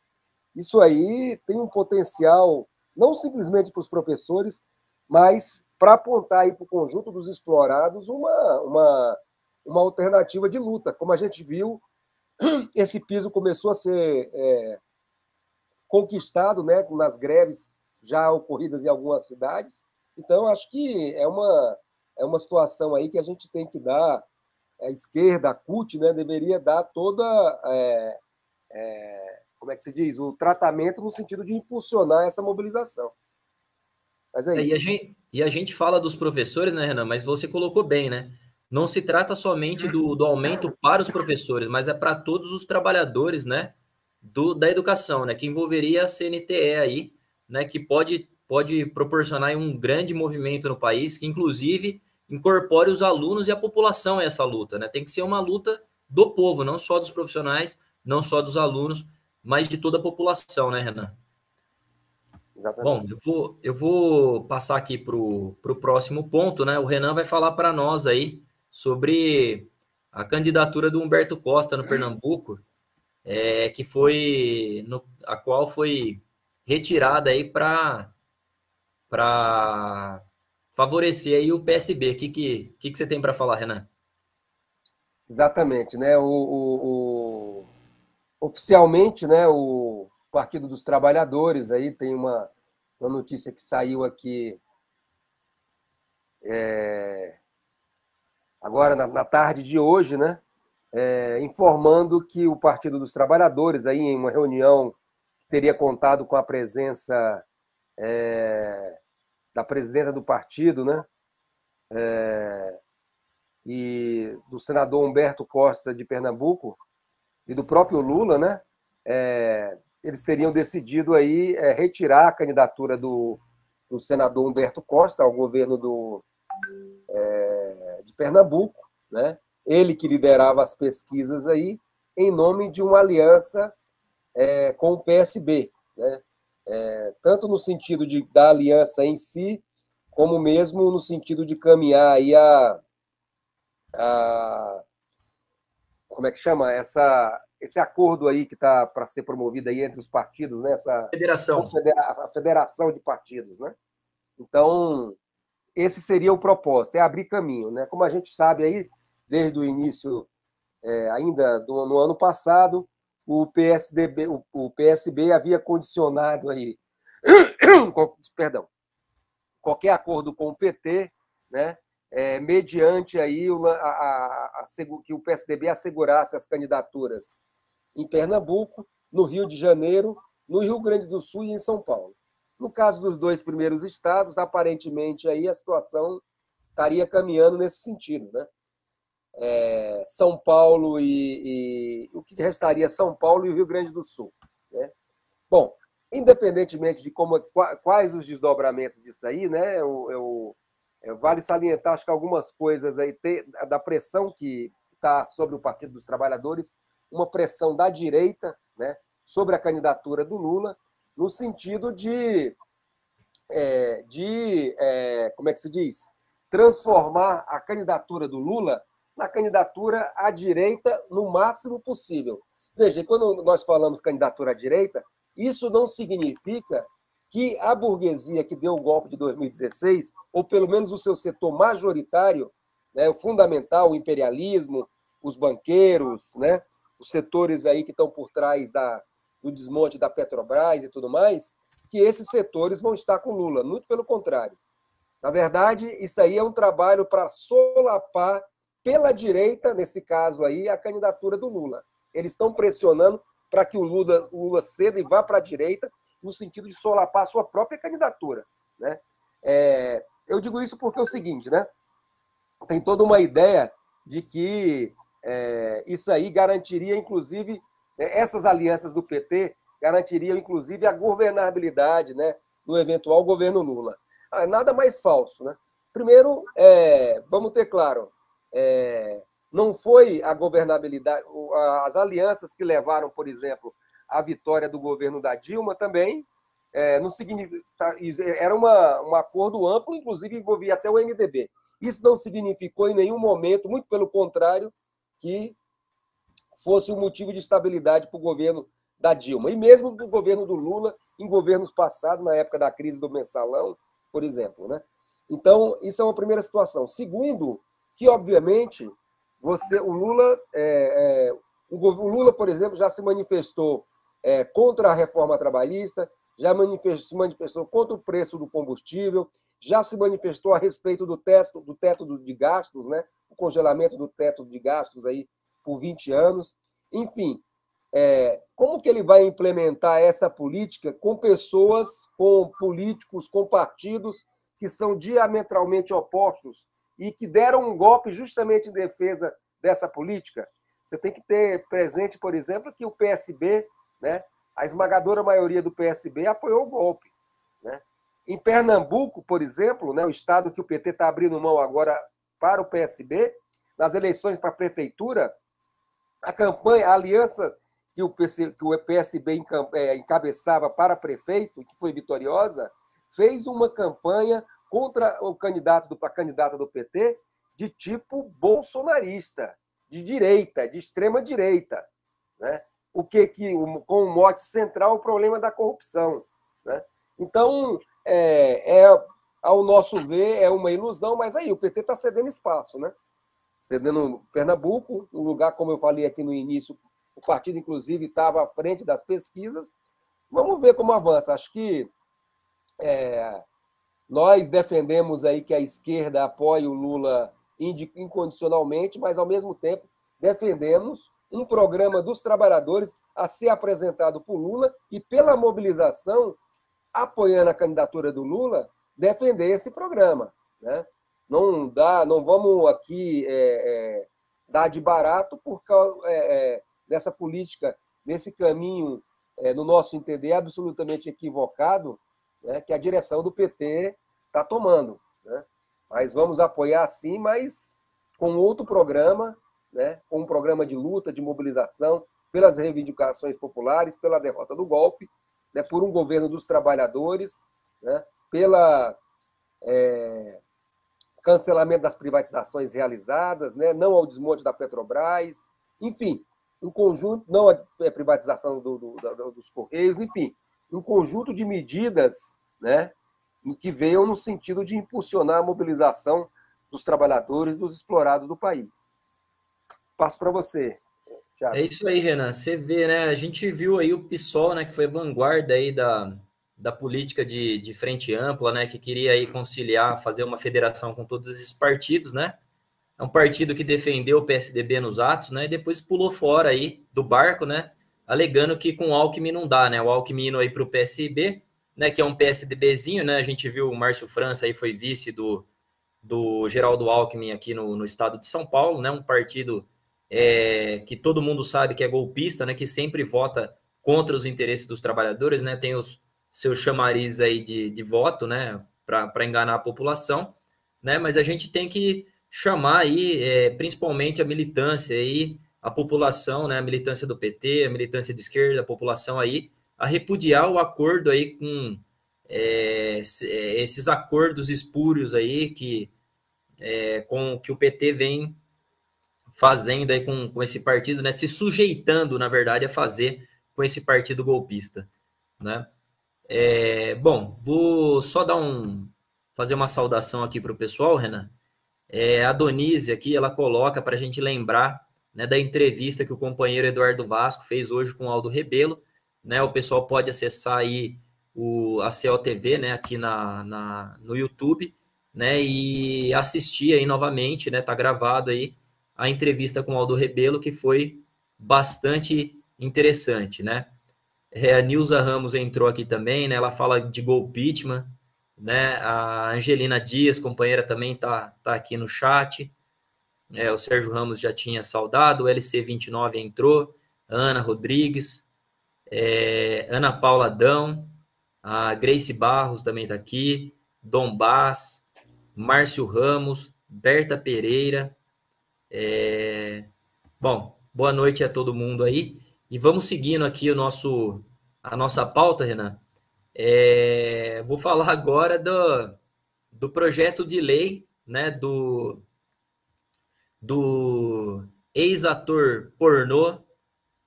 Isso aí tem um potencial, não simplesmente para os professores, mas para apontar aí para o conjunto dos explorados uma uma alternativa de luta. Como a gente viu, esse piso começou a ser conquistado, né, nas greves já ocorridas em algumas cidades. Então, acho que é uma situação aí que a gente tem que dar, a esquerda, a CUT, né, deveria dar toda, como é que se diz, o tratamento no sentido de impulsionar essa mobilização. Mas é isso. E a gente fala dos professores, né, Renan? Mas você colocou bem, né? Não se trata somente do aumento para os professores, mas é para todos os trabalhadores, né, da educação, né, que envolveria a CNTE aí, né, que pode proporcionar um grande movimento no país, que inclusive incorpore os alunos e a população a essa luta, né? Tem que ser uma luta do povo, não só dos profissionais, não só dos alunos, mas de toda a população, né, Renan? Exatamente. Bom, eu vou passar aqui para o próximo ponto, né? O Renan vai falar para nós aí sobre a candidatura do Humberto Costa no Pernambuco, que foi a qual foi retirada aí para favorecer aí o PSB. O que você tem para falar, Renan? Exatamente, né? Oficialmente, né, o Partido dos Trabalhadores aí tem uma notícia que saiu aqui agora na tarde de hoje, né, informando que o Partido dos Trabalhadores aí em uma reunião que teria contado com a presença da presidenta do partido, né, e do senador Humberto Costa de Pernambuco e do próprio Lula, né, eles teriam decidido aí retirar a candidatura do senador Humberto Costa ao governo de Pernambuco, né? Ele que liderava as pesquisas aí, em nome de uma aliança com o PSB, né? Tanto no sentido da aliança em si, como mesmo no sentido de caminhar aí como é que chama? Esse acordo aí que está para ser promovido aí entre os partidos, né? Federação. A federação de partidos, né? Então, esse seria o propósito, é abrir caminho, né? Como a gente sabe aí, desde o início, ainda no ano passado, o PSB havia condicionado aí, perdão, qualquer acordo com o PT, né? Mediante aí que o PSDB assegurasse as candidaturas em Pernambuco, no Rio de Janeiro, no Rio Grande do Sul e em São Paulo. No caso dos dois primeiros estados, aparentemente aí a situação estaria caminhando nesse sentido, né? São Paulo e o que restaria São Paulo e o Rio Grande do Sul, né? Bom, independentemente de quais os desdobramentos disso aí, né? Vale salientar, acho que algumas coisas aí da pressão que está sobre o Partido dos Trabalhadores, uma pressão da direita, né, sobre a candidatura do Lula, no sentido como é que se diz? Transformar a candidatura do Lula na candidatura à direita no máximo possível. Veja, quando nós falamos candidatura à direita, isso não significa que a burguesia que deu o golpe de 2016, ou pelo menos o seu setor majoritário, né, o fundamental, o imperialismo, os banqueiros, né, os setores aí que estão por trás do desmonte da Petrobras e tudo mais, que esses setores vão estar com Lula. Muito pelo contrário. Na verdade, isso aí é um trabalho para solapar pela direita, nesse caso aí, a candidatura do Lula. Eles estão pressionando para que o Lula ceda e vá para a direita, no sentido de solapar a sua própria candidatura, né? Eu digo isso porque é o seguinte, né? Tem toda uma ideia de que isso aí garantiria, inclusive, essas alianças do PT garantiriam, inclusive, a governabilidade, né, no eventual governo Lula. Nada mais falso, né? Primeiro, vamos ter claro, não foi a governabilidade, as alianças que levaram, por exemplo, a vitória do governo da Dilma também, não significa, era um acordo amplo, inclusive envolvia até o MDB. Isso não significou em nenhum momento, muito pelo contrário, que fosse um motivo de estabilidade para o governo da Dilma. E mesmo do governo do Lula, em governos passados, na época da crise do mensalão, por exemplo, né? Então, isso é uma primeira situação. Segundo, que, obviamente, o Lula, por exemplo, já se manifestou contra a reforma trabalhista, se manifestou contra o preço do combustível, já se manifestou a respeito do teto de gastos, né? O congelamento do teto de gastos aí por 20 anos. Enfim, como que ele vai implementar essa política com pessoas, com políticos, com partidos que são diametralmente opostos e que deram um golpe justamente em defesa dessa política? Você tem que ter presente, por exemplo, que o PSB, né, a esmagadora maioria do PSB apoiou o golpe, né? Em Pernambuco, por exemplo, né, o estado que o PT está abrindo mão agora para o PSB, nas eleições para a prefeitura, a aliança que o PSB encabeçava para prefeito, que foi vitoriosa, fez uma campanha contra a candidata do PT de tipo bolsonarista, de direita, de extrema direita, né? Com o mote central, o problema da corrupção, né? Então, ao nosso ver, é uma ilusão, mas aí o PT está cedendo espaço, né? Cedendo Pernambuco, um lugar, como eu falei aqui no início, o partido, inclusive, estava à frente das pesquisas. Vamos ver como avança. Acho que nós defendemos aí que a esquerda apoie o Lula incondicionalmente, mas, ao mesmo tempo, defendemos um programa dos trabalhadores a ser apresentado por Lula e, pela mobilização, apoiando a candidatura do Lula, defender esse programa, né? Não vamos aqui dar de barato por causa dessa política, desse caminho, no nosso entender, absolutamente equivocado, né, que a direção do PT está tomando, né? Mas vamos apoiar sim, mas com outro programa, né, com um programa de luta, de mobilização, pelas reivindicações populares, pela derrota do golpe, né, por um governo dos trabalhadores, né, pela cancelamento das privatizações realizadas, né, não ao desmonte da Petrobras, enfim, um conjunto, não a privatização dos Correios, enfim, um conjunto de medidas, né, que venham no sentido de impulsionar a mobilização dos trabalhadores, dos explorados do país. Passo para você, Thiago. É isso aí, Renan. Você vê, né? A gente viu aí o PSOL, né, que foi vanguarda aí da política de frente ampla, né, que queria aí conciliar, fazer uma federação com todos esses partidos, né? É um partido que defendeu o PSDB nos atos, né? E depois pulou fora aí do barco, né? Alegando que com o Alckmin não dá, né? O Alckmin indo aí para o PSB, né? Que é um PSDBzinho, né? A gente viu o Márcio França aí foi vice do Geraldo Alckmin aqui no estado de São Paulo, né? Um partido que todo mundo sabe que é golpista, né? Que sempre vota contra os interesses dos trabalhadores, né? Tem os seus chamarizes aí de voto, né? Para enganar a população, né? Mas a gente tem que chamar aí, principalmente a militância aí, a população, né? A militância do PT, a militância de esquerda, a população aí, a repudiar o acordo aí com esses acordos espúrios aí com que o PT vem fazendo aí com esse partido, né? Se sujeitando, na verdade, a fazer com esse partido golpista, né? Bom, vou só fazer uma saudação aqui para o pessoal, Renan. A Donise aqui, ela coloca para a gente lembrar, né, da entrevista que o companheiro Eduardo Vasco fez hoje com o Aldo Rebelo, né? O pessoal pode acessar aí a COTV, né, aqui no YouTube, né, e assistir aí novamente, né? Tá gravado aí a entrevista com o Aldo Rebelo, que foi bastante interessante, né? A Nilza Ramos entrou aqui também, né? Ela fala de golpitman, né? A Angelina Dias, companheira, também tá aqui no chat. O Sérgio Ramos já tinha saudado, o LC29 entrou, Ana Rodrigues, Ana Paula Adão, a Grace Barros também está aqui, Dom Bass, Márcio Ramos, Berta Pereira. Bom, boa noite a todo mundo aí. E vamos seguindo aqui a nossa pauta, Renan. Vou falar agora do projeto de lei, né, do ex-ator pornô,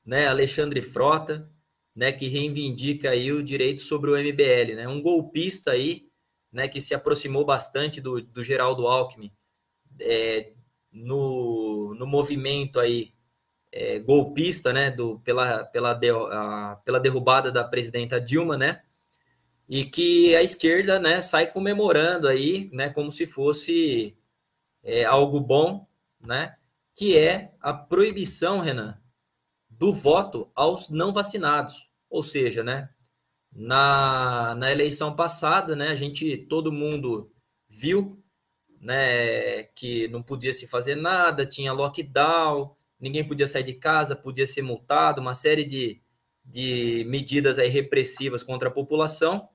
né, Alexandre Frota, né, que reivindica aí o direito sobre o MBL, né, um golpista aí, né, que se aproximou bastante do Geraldo Alckmin, no movimento aí golpista, né, pela derrubada da presidenta Dilma, né, e que a esquerda, né, sai comemorando aí, né, como se fosse algo bom, né, que é a proibição, Renan, do voto aos não vacinados. Ou seja, né, na eleição passada, né, todo mundo viu, né, que não podia se fazer nada, tinha lockdown, ninguém podia sair de casa, podia ser multado, uma série de medidas aí repressivas contra a população,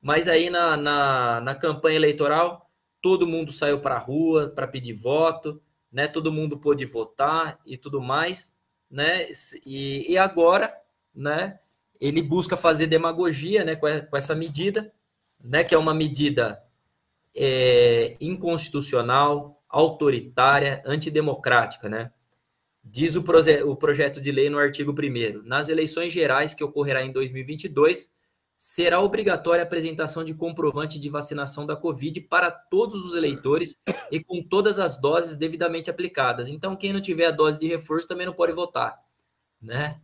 mas aí na campanha eleitoral, todo mundo saiu para a rua para pedir voto, né, todo mundo pôde votar e tudo mais, né, e agora, né, ele busca fazer demagogia, né, com essa medida, né, que é uma medida inconstitucional, autoritária, antidemocrática, né? Diz o projeto de lei no artigo 1º, nas eleições gerais que ocorrerá em 2022, será obrigatória a apresentação de comprovante de vacinação da Covid para todos os eleitores e com todas as doses devidamente aplicadas. Então, quem não tiver a dose de reforço também não pode votar, né?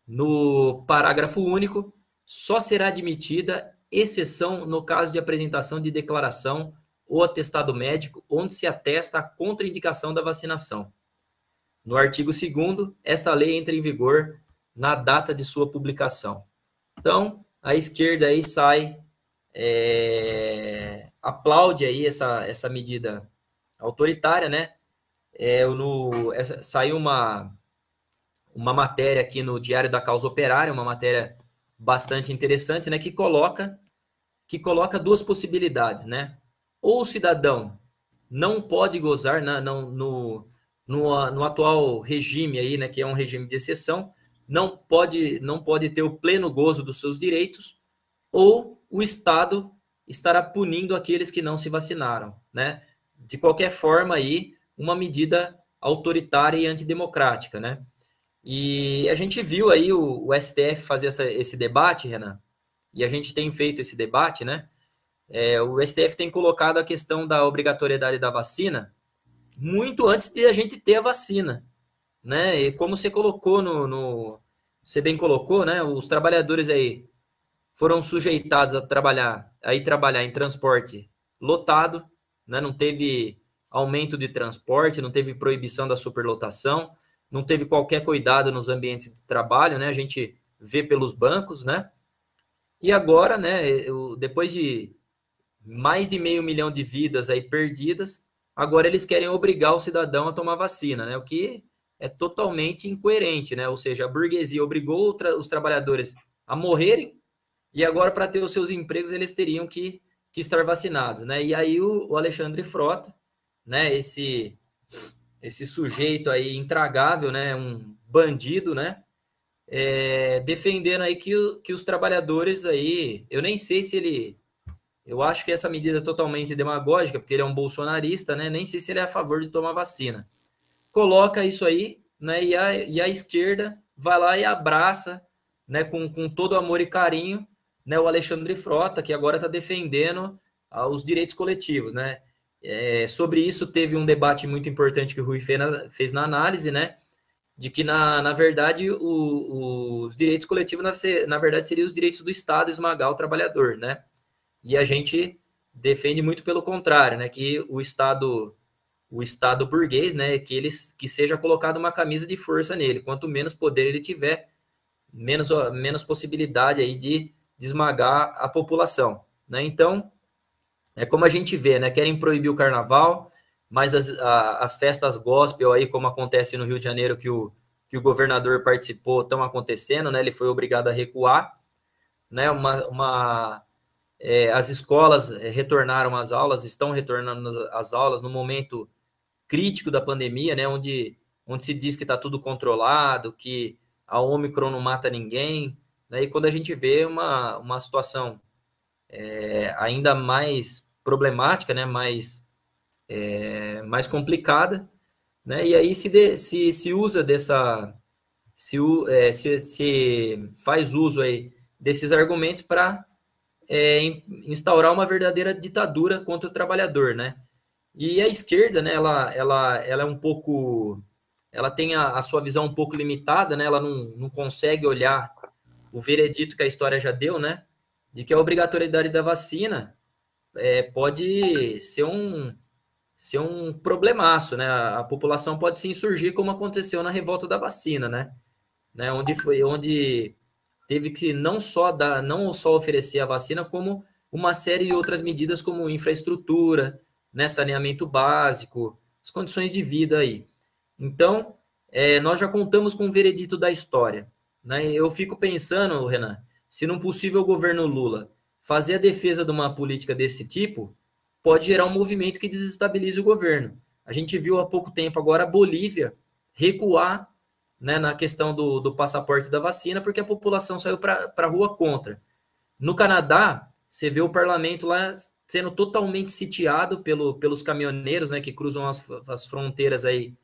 No parágrafo único, só será admitida exceção no caso de apresentação de declaração ou atestado médico onde se atesta a contraindicação da vacinação. No artigo 2º, esta lei entra em vigor na data de sua publicação. Então, a esquerda aí sai, aplaude aí essa medida autoritária, né? Saiu uma matéria aqui no Diário da Causa Operária, uma matéria bastante interessante, né, que coloca duas possibilidades, né? Ou o cidadão não pode gozar no atual regime aí, né, que é um regime de exceção, não pode ter o pleno gozo dos seus direitos, ou o Estado estará punindo aqueles que não se vacinaram, né? De qualquer forma aí, uma medida autoritária e antidemocrática, né? E a gente viu aí o STF fazer esse debate, Renan, e a gente tem feito esse debate, né? O STF tem colocado a questão da obrigatoriedade da vacina muito antes de a gente ter a vacina, né? E como você colocou você bem colocou, né? Os trabalhadores aí foram sujeitados a trabalhar em transporte lotado, né? Não teve aumento de transporte, não teve proibição da superlotação, não teve qualquer cuidado nos ambientes de trabalho, né? A gente vê pelos bancos, né? E agora, né, depois de mais de 500 mil de vidas aí perdidas, agora eles querem obrigar o cidadão a tomar vacina, né? O que é totalmente incoerente, né? Ou seja, a burguesia obrigou os trabalhadores a morrerem e agora, para ter os seus empregos, eles teriam que estar vacinados, né? E aí o Alexandre Frota, né, esse sujeito aí intragável, né, um bandido, né, defendendo aí que os trabalhadores aí, eu nem sei se eu acho que essa medida é totalmente demagógica, porque ele é um bolsonarista, né, nem sei se ele é a favor de tomar vacina. Coloca isso aí, né, e a esquerda vai lá e abraça, né, com todo amor e carinho, né, o Alexandre Frota, que agora está defendendo os direitos coletivos, né. Sobre isso teve um debate muito importante que o Rui fez na análise, né, de que, na verdade, os direitos coletivos, na verdade, seriam os direitos do Estado esmagar o trabalhador, né? E a gente defende muito pelo contrário, né? Que o Estado burguês, né? Que seja colocado uma camisa de força nele. Quanto menos poder ele tiver, menos possibilidade aí de esmagar a população, né? Então, é como a gente vê, né? Querem proibir o carnaval, mas as festas gospel aí, como acontece no Rio de Janeiro, que o governador participou, estão acontecendo, né? Ele foi obrigado a recuar, né? As escolas retornaram às aulas, estão retornando às aulas no momento crítico da pandemia, né? Onde se diz que está tudo controlado, que a Ômicron não mata ninguém, né? E quando a gente vê uma situação ainda mais problemática, né? Mais complicada, né? E aí se usa se faz uso aí desses argumentos para instaurar uma verdadeira ditadura contra o trabalhador, né? E a esquerda, né, ela é um pouco, ela tem a sua visão um pouco limitada, né, ela não consegue olhar o veredito que a história já deu, né, de que a obrigatoriedade da vacina pode ser um problemaço, né, a população pode se insurgir como aconteceu na revolta da vacina, né, onde teve que não só oferecer a vacina, como uma série de outras medidas como infraestrutura, né, saneamento básico, as condições de vida aí. Então, nós já contamos com o veredito da história, né? Eu fico pensando, Renan, se num possível governo Lula fazer a defesa de uma política desse tipo, pode gerar um movimento que desestabilize o governo. A gente viu há pouco tempo agora a Bolívia recuar, né, na questão do passaporte da vacina, porque a população saiu para a rua contra. No Canadá, você vê o parlamento lá sendo totalmente sitiado pelos caminhoneiros, né, que cruzam as fronteiras aí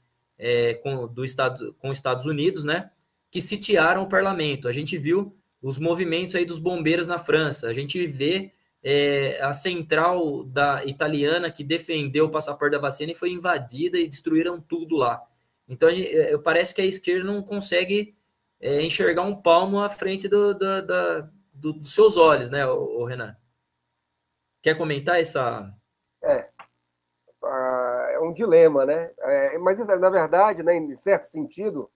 com os Estados Unidos, né, que sitiaram o parlamento. A gente viu os movimentos aí dos bombeiros na França. A gente vê a central italiana que defendeu o passaporte da vacina e foi invadida e destruíram tudo lá. Então, parece que a esquerda não consegue enxergar um palmo à frente dos seus olhos, né, o Renan? Quer comentar essa... É, é um dilema, né? Mas, na verdade, né, em certo sentido,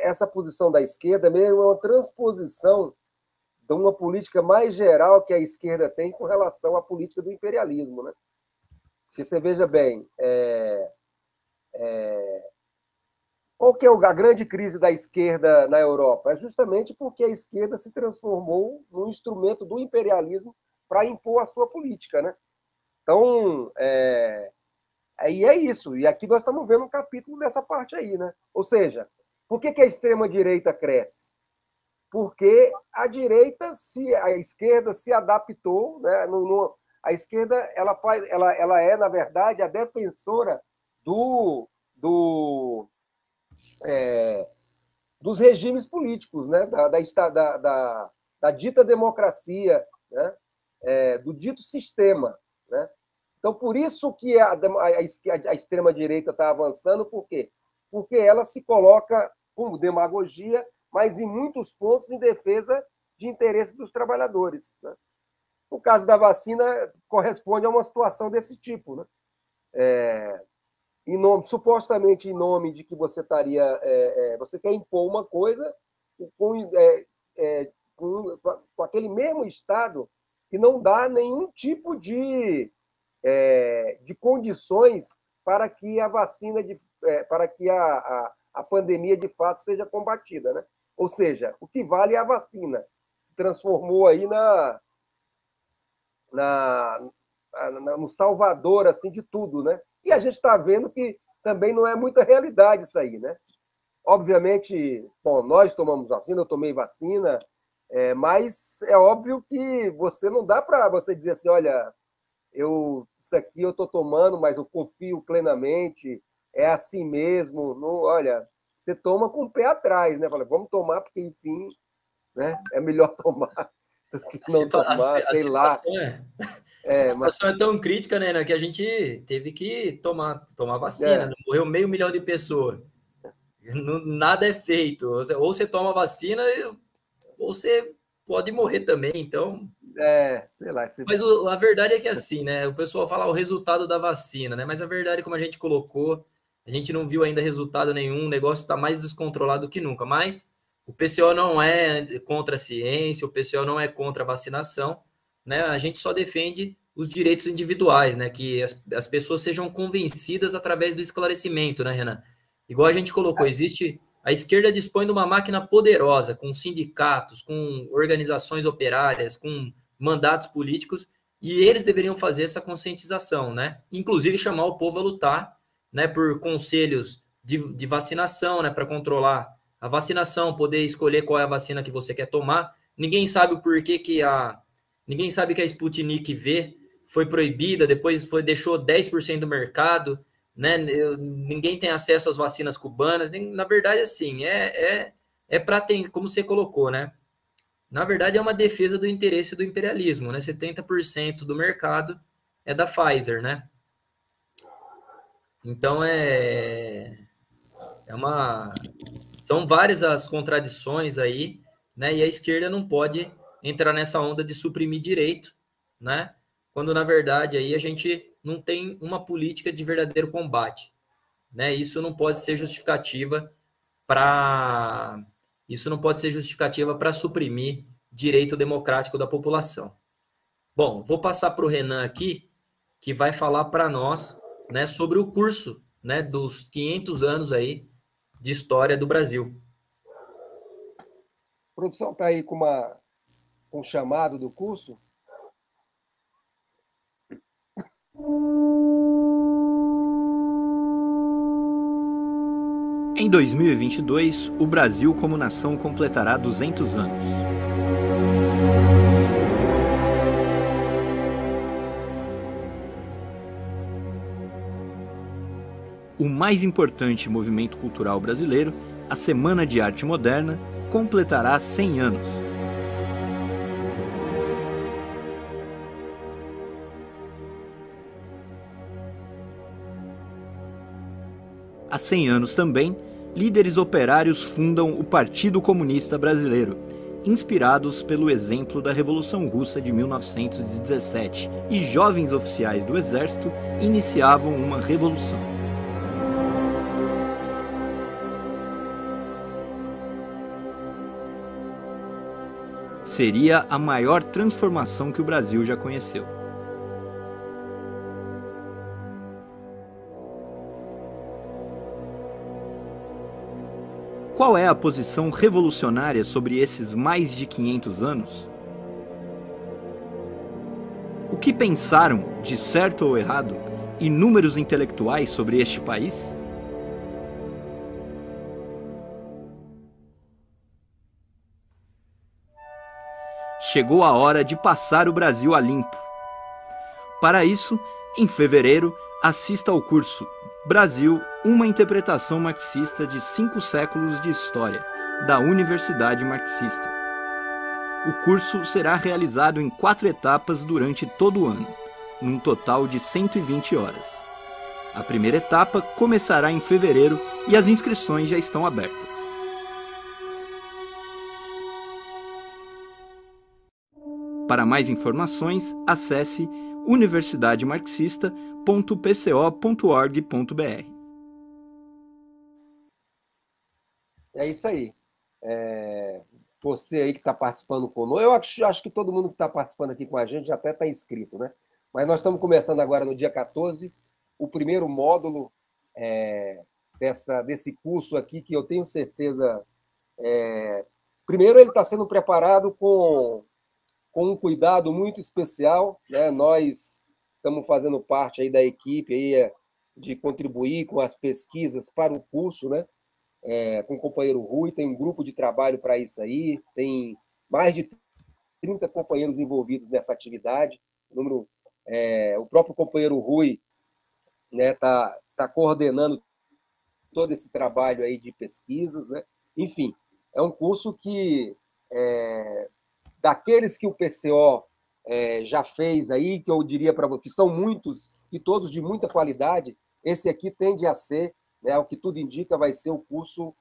essa posição da esquerda mesmo é uma transposição de uma política mais geral que a esquerda tem com relação à política do imperialismo, né? Porque você veja bem, qual que é a grande crise da esquerda na Europa? É justamente porque a esquerda se transformou num instrumento do imperialismo para impor a sua política, né? Então, aí é isso. E aqui nós estamos vendo um capítulo dessa parte aí, né? Ou seja, por que a extrema-direita cresce? Porque a esquerda se adaptou, né? A esquerda ela é, na verdade, a defensora dos regimes políticos, né? Da dita democracia, né? Do dito sistema, né? Então, por isso que a extrema-direita está avançando, por quê? Porque ela se coloca como demagogia, mas em muitos pontos em defesa de interesses dos trabalhadores, né? O caso da vacina corresponde a uma situação desse tipo, né? Supostamente em nome de que você você quer impor uma coisa com aquele mesmo Estado que não dá nenhum tipo de condições para que a vacina, para que a pandemia de fato seja combatida, né? Ou seja, o que vale é a vacina. Se transformou aí no salvador assim de tudo, né? E a gente está vendo que também não é muita realidade isso aí, né? Obviamente, bom, nós tomamos vacina, eu tomei vacina, mas é óbvio que você não dá para você dizer assim, olha, isso aqui eu estou tomando, mas eu confio plenamente, é assim mesmo. Não, olha, você toma com o pé atrás, né? Fala, vamos tomar, porque, enfim, né? É melhor tomar do que não tomar, sei lá. A situação é tão crítica, né, que a gente teve que tomar vacina, né? Morreu 500 mil de pessoas. Nada é feito. Ou você toma vacina, ou você pode morrer também, então... sei lá. Mas a verdade é que assim, né? O pessoal fala o resultado da vacina, né? Mas a verdade, como a gente colocou, a gente não viu ainda resultado nenhum, o negócio está mais descontrolado que nunca. Mas o PCO não é contra a ciência, o PCO não é contra a vacinação, né? A gente só defende os direitos individuais, né? Que as pessoas sejam convencidas através do esclarecimento, né, Renan? Igual a gente colocou, a esquerda dispõe de uma máquina poderosa, com sindicatos, com organizações operárias, com mandatos políticos, e eles deveriam fazer essa conscientização, né? Inclusive chamar o povo a lutar, né, por conselhos de vacinação, né, para controlar a vacinação, poder escolher qual é a vacina que você quer tomar. Ninguém sabe o porquê ninguém sabe que a Sputnik V foi proibida, depois deixou 10% do mercado, né? Ninguém tem acesso às vacinas cubanas. Na verdade, assim, para ter, como você colocou, né? Na verdade, é uma defesa do interesse do imperialismo, né? 70% do mercado é da Pfizer, né? Então, são várias as contradições aí, né? E a esquerda não pode entrar nessa onda de suprimir direito, né? Quando, na verdade, aí a gente não tem uma política de verdadeiro combate, né? Isso não pode ser justificativa para suprimir direito democrático da população. Bom, vou passar para o Renan aqui, que vai falar para nós, né, sobre o curso, né, dos 500 anos aí de história do Brasil. A produção está aí com um chamado do curso. Em 2022, o Brasil como nação completará 200 anos. O mais importante movimento cultural brasileiro, a Semana de Arte Moderna, completará 100 anos. Há 100 anos também, líderes operários fundam o Partido Comunista Brasileiro, inspirados pelo exemplo da Revolução Russa de 1917, e jovens oficiais do Exército iniciavam uma revolução. Seria a maior transformação que o Brasil já conheceu. Qual é a posição revolucionária sobre esses mais de 500 anos? O que pensaram, de certo ou errado, inúmeros intelectuais sobre este país? Chegou a hora de passar o Brasil a limpo. Para isso, em fevereiro, assista ao curso Brasil, uma interpretação marxista de 5 séculos de história, da Universidade Marxista. O curso será realizado em 4 etapas durante todo o ano, num total de 120 horas. A primeira etapa começará em fevereiro e as inscrições já estão abertas. Para mais informações, acesse universidademarxista.pco.org.br. É isso aí. Você aí que está participando conosco, eu acho que todo mundo que está participando aqui com a gente já até está inscrito, né? Mas nós estamos começando agora no dia 14, o primeiro módulo desse curso aqui, que eu tenho certeza... primeiro, ele está sendo preparado com um cuidado muito especial, né? Nós estamos fazendo parte aí da equipe aí, de contribuir com as pesquisas para o curso, né? Com o companheiro Rui, tem um grupo de trabalho para isso aí, tem mais de 30 companheiros envolvidos nessa atividade. O próprio companheiro Rui, né, tá coordenando todo esse trabalho aí de pesquisas, né? Enfim, é um curso que daqueles que o PCO já fez aí, que eu diria para você, que são muitos e todos de muita qualidade, esse aqui tende a ser, né, o que tudo indica, vai ser o curso,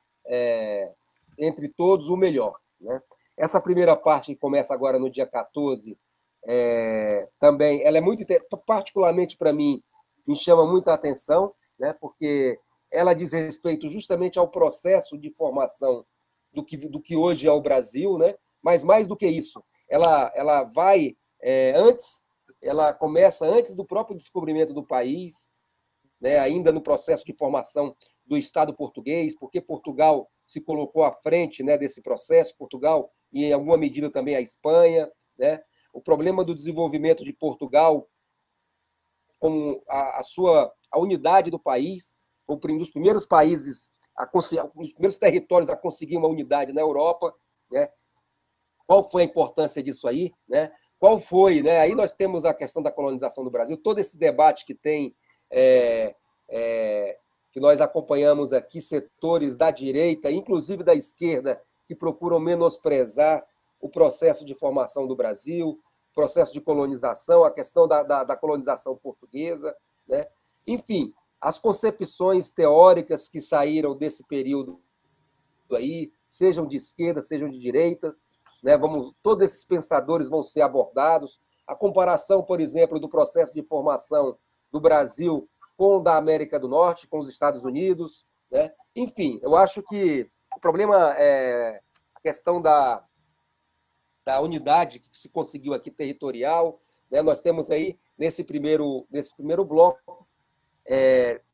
entre todos, o melhor, né? Essa primeira parte, que começa agora no dia 14, também, ela é muito, particularmente para mim, me chama muita atenção, né, porque ela diz respeito justamente ao processo de formação do que hoje é o Brasil, né? Mas mais do que isso, ela vai ela começa antes do próprio descobrimento do país, né, ainda no processo de formação do Estado português, porque Portugal se colocou à frente, né, desse processo, Portugal e, em alguma medida, também a Espanha, né? O problema do desenvolvimento de Portugal, com a unidade do país, foi um dos primeiros países, um dos primeiros territórios a conseguir uma unidade na Europa, né? Qual foi a importância disso aí, né? Qual foi, né? Aí nós temos a questão da colonização do Brasil, todo esse debate que tem, que nós acompanhamos aqui, setores da direita, inclusive da esquerda, que procuram menosprezar o processo de formação do Brasil, processo de colonização, a questão da colonização portuguesa, né? Enfim, as concepções teóricas que saíram desse período aí, sejam de esquerda, sejam de direita, né? Todos esses pensadores vão ser abordados. A comparação, por exemplo, do processo de formação do Brasil com o da América do Norte, com os Estados Unidos, né? Enfim, eu acho que o problema é a questão da unidade que se conseguiu aqui territorial, né? Nós temos aí, nesse primeiro bloco,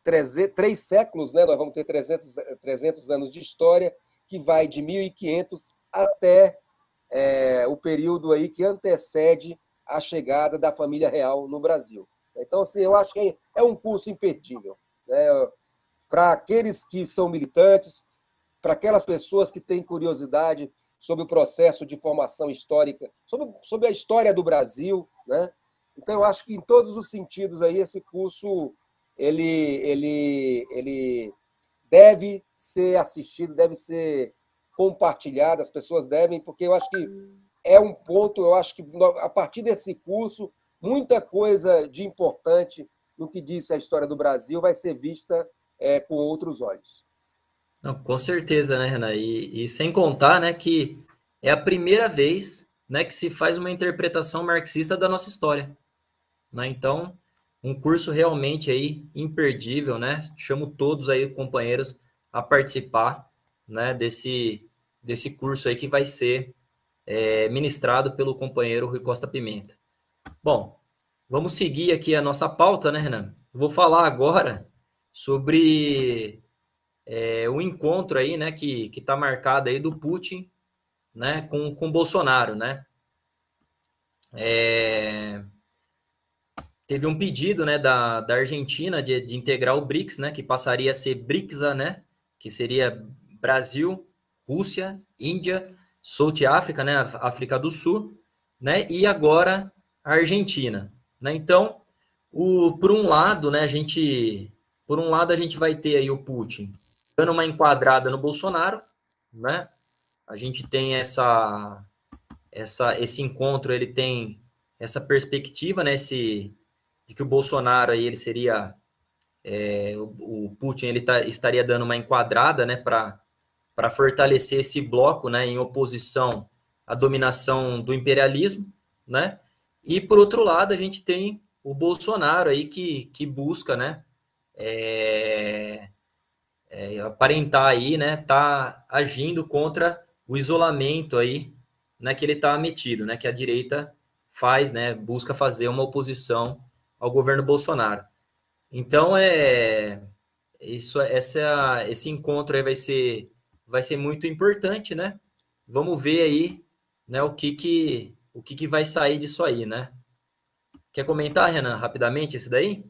3 séculos, né? Nós vamos ter 300 anos de história, que vai de 1500 até o período aí que antecede a chegada da família real no Brasil. Então, assim, eu acho que é um curso imperdível, né? Para aqueles que são militantes, para aquelas pessoas que têm curiosidade sobre o processo de formação histórica, sobre a história do Brasil, né? Então, eu acho que, em todos os sentidos, aí, esse curso ele deve ser assistido, deve ser compartilhado, as pessoas devem, porque eu acho que é um ponto, eu acho que, a partir desse curso, muita coisa de importante no que diz a história do Brasil vai ser vista com outros olhos. Não, com certeza, né, Renan? E sem contar, né, que é a primeira vez, né, que se faz uma interpretação marxista da nossa história, né? Então, um curso realmente aí imperdível, né? Chamo todos aí, companheiros, a participar, né, desse curso aí que vai ser ministrado pelo companheiro Rui Costa Pimenta. Bom, vamos seguir aqui a nossa pauta, né, Renan? Vou falar agora sobre o encontro aí, né, que está marcado aí do Putin, né, com Bolsonaro, né? Teve um pedido, né, da Argentina de integrar o BRICS, né, que passaria a ser BRICSA, né, que seria Brasil, Rússia, Índia, South África, né, África do Sul, né, e agora a Argentina, né? Então, por um lado, a gente vai ter aí o Putin dando uma enquadrada no Bolsonaro, né? A gente tem esse encontro, ele tem essa perspectiva, né, de que o Bolsonaro aí, ele seria o Putin, ele estaria dando uma enquadrada, né, para fortalecer esse bloco, né, em oposição à dominação do imperialismo, né? E por outro lado, a gente tem o Bolsonaro aí que busca, né, aparentar aí, né, tá agindo contra o isolamento aí, né, que ele está metido, né, que a direita faz, né, busca fazer uma oposição ao governo Bolsonaro. Então, esse encontro aí vai ser muito importante, né? Vamos ver aí, né, o que vai sair disso aí, né? Quer comentar, Renan, rapidamente esse daí?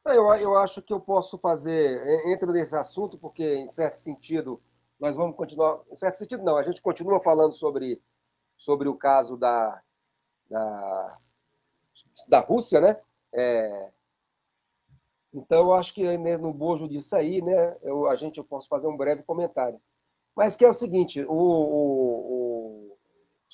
Eu acho que eu posso fazer, entro nesse assunto, porque, em certo sentido, nós vamos continuar. Em certo sentido, não, a gente continua falando sobre o caso da Rússia, né? Então, eu acho que no bojo disso aí, né, eu posso fazer um breve comentário. Mas que é o seguinte, os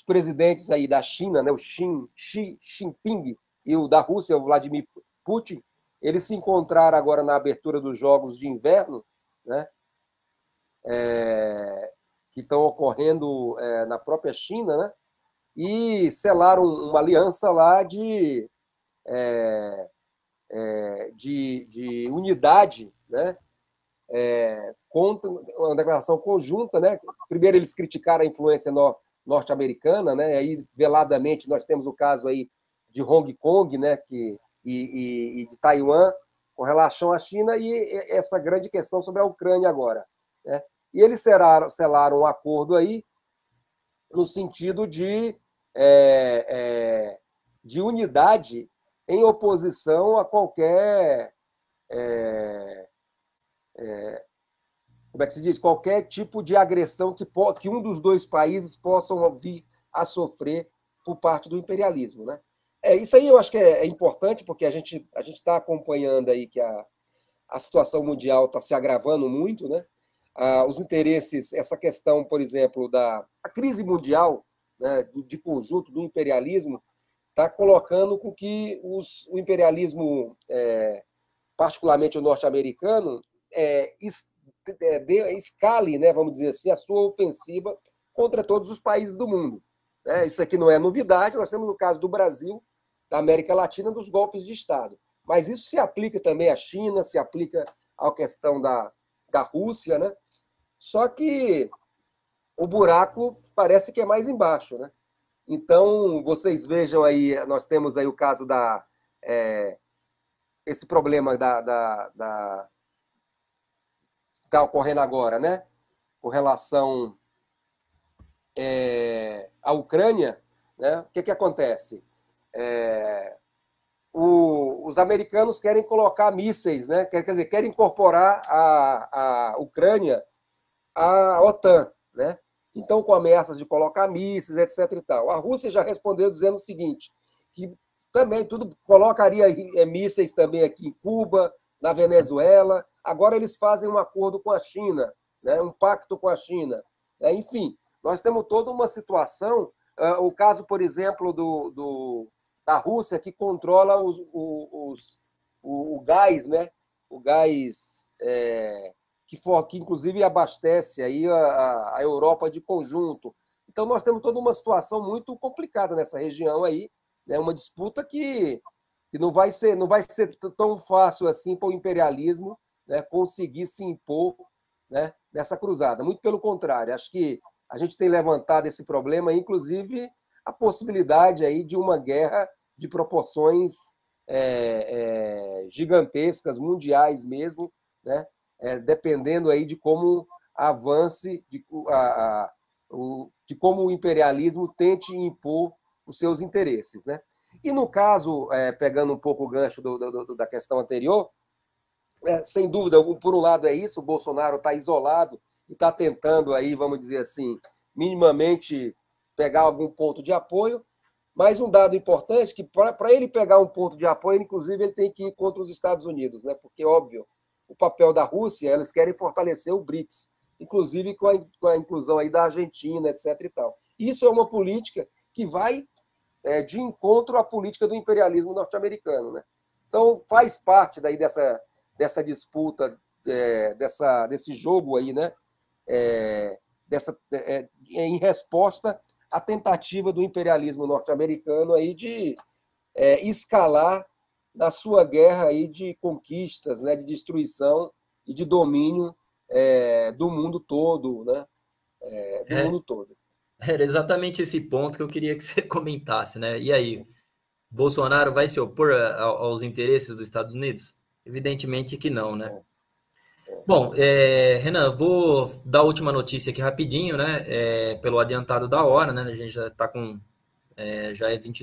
presidentes aí da China, né, o Xi Jinping e o da Rússia, o Vladimir Putin, eles se encontraram agora na abertura dos Jogos de Inverno, né, que estão ocorrendo na própria China, né, e selaram uma aliança lá de unidade, né, contra uma declaração conjunta, né? Primeiro eles criticaram a influência norte-americana, né? Aí veladamente nós temos o caso aí de Hong Kong, né? E de Taiwan com relação à China e essa grande questão sobre a Ucrânia agora, né? E eles selaram um acordo aí no sentido de unidade em oposição a qualquer como é que se diz? Qualquer tipo de agressão que um dos dois países possam vir a sofrer por parte do imperialismo, né? Isso aí eu acho que é importante, porque a gente está acompanhando aí que a situação mundial está se agravando muito, né? Os interesses, essa questão, por exemplo, a crise mundial, né, de conjunto do imperialismo, está colocando com que o imperialismo, particularmente o norte-americano, escale, né, vamos dizer assim, a sua ofensiva contra todos os países do mundo. Isso aqui não é novidade, nós temos o caso do Brasil, da América Latina, dos golpes de Estado. Mas isso se aplica também à China, se aplica à questão da Rússia, né? Só que o buraco parece que é mais embaixo, né? Então, vocês vejam aí, nós temos aí o caso esse problema está ocorrendo agora, né? Com relação à Ucrânia, né? O que acontece? Os americanos querem colocar mísseis, né? Quer dizer, querem incorporar a Ucrânia à OTAN, né? Então, com ameaças de colocar mísseis, etc. e tal. A Rússia já respondeu dizendo o seguinte, que também tudo colocaria mísseis também aqui em Cuba, na Venezuela. Agora eles fazem um acordo com a China, né? Um pacto com a China. Enfim, nós temos toda uma situação. O caso, por exemplo, da Rússia, que controla o gás, né? O gás que inclusive abastece aí a Europa de conjunto. Então, nós temos toda uma situação muito complicada nessa região aí, né? Uma disputa que não vai ser tão fácil assim para o imperialismo, né, conseguir se impor, né, nessa cruzada. Muito pelo contrário, acho que a gente tem levantado esse problema, inclusive a possibilidade aí de uma guerra de proporções gigantescas, mundiais mesmo, né? Dependendo aí de como avance, de como o imperialismo tente impor os seus interesses, né? E no caso, pegando um pouco o gancho da questão anterior, sem dúvida, por um lado é isso, o Bolsonaro está isolado e está tentando aí, vamos dizer assim, minimamente pegar algum ponto de apoio, mas um dado importante que para ele pegar um ponto de apoio, inclusive, ele tem que ir contra os Estados Unidos, né? Porque, óbvio, o papel da Rússia, eles querem fortalecer o BRICS, inclusive com a inclusão aí da Argentina, etc. e tal. Isso é uma política que vai de encontro à política do imperialismo norte-americano, né? Então, faz parte daí dessa disputa, desse jogo aí, né? Em resposta à tentativa do imperialismo norte-americano aí de escalar na sua guerra aí de conquistas, né? De destruição e de domínio do mundo todo, né? Do mundo todo. Era exatamente esse ponto que eu queria que você comentasse, né? E aí, Bolsonaro vai se opor aos interesses dos Estados Unidos? Evidentemente que não, né? Bom, Renan, vou dar a última notícia aqui rapidinho, né? Pelo adiantado da hora, né? A gente já está com...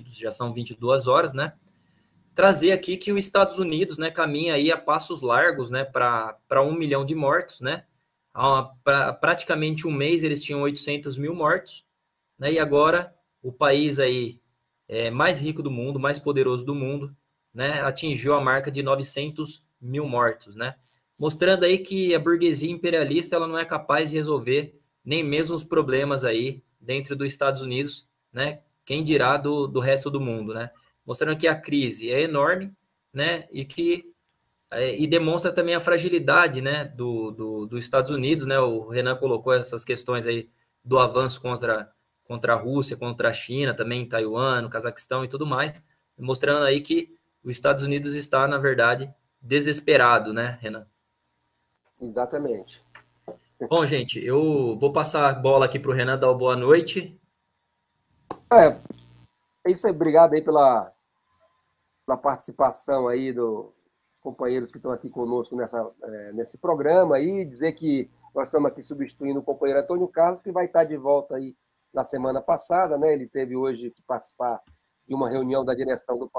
já são 22 horas, né? Trazer aqui que os Estados Unidos, né, caminha aí a passos largos, né, para 1 milhão de mortos, né? Para praticamente um mês eles tinham 800 mil mortos, né? E agora o país aí mais rico do mundo, mais poderoso do mundo, né, atingiu a marca de 900 mil mortos, né? Mostrando aí que a burguesia imperialista ela não é capaz de resolver nem mesmo os problemas aí dentro dos Estados Unidos, né? Quem dirá do resto do mundo, né? Mostrando que a crise é enorme, né? E demonstra também a fragilidade, né, dos Estados Unidos, né? O Renan colocou essas questões aí do avanço contra a Rússia, contra a China, também em Taiwan, no Cazaquistão e tudo mais, mostrando aí que os Estados Unidos está, na verdade, desesperado, né, Renan? Exatamente. Bom, gente, eu vou passar a bola aqui para o Renan dar uma boa noite. É isso aí, obrigado aí pela participação aí dos companheiros que estão aqui conosco nesse programa aí, dizer que nós estamos aqui substituindo o companheiro Antônio Carlos, que vai estar de volta aí na semana passada, né? Ele teve hoje que participar de uma reunião da direção do...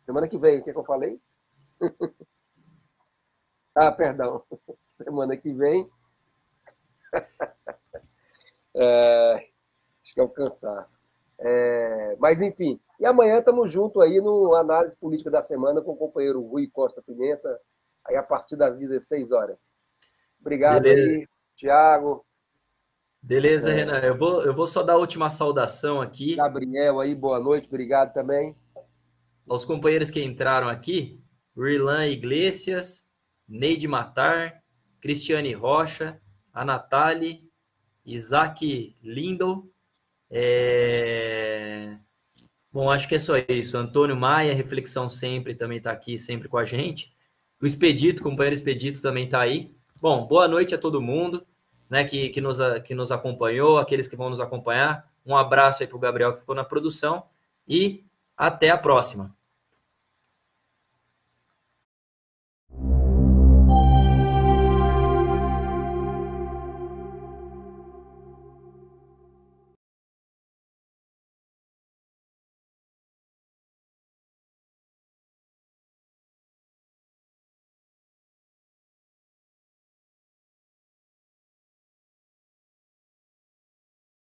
Semana que vem, o que eu falei? Perdão. Semana que vem. Acho que é o cansaço. Mas, enfim. E amanhã estamos juntos aí no Análise Política da Semana com o companheiro Rui Costa Pimenta, aí a partir das 16 horas. Obrigado. Beleza. Aí, Tiago. Beleza, Renan. Eu vou só dar a última saudação aqui Gabriel aí, boa noite, obrigado também. aos companheiros que entraram aqui. Rirlan Iglesias, Neide Matar, Cristiane Rocha, a Natália, Isaac Lindel. Bom, acho que é só isso. Antônio Maia, Reflexão Sempre, também está aqui, sempre com a gente. O Expedito, companheiro Expedito, também está aí. Bom, boa noite a todo mundo, né, que nos acompanhou, aqueles que vão nos acompanhar. Um abraço aí para o Gabriel, que ficou na produção, e até a próxima.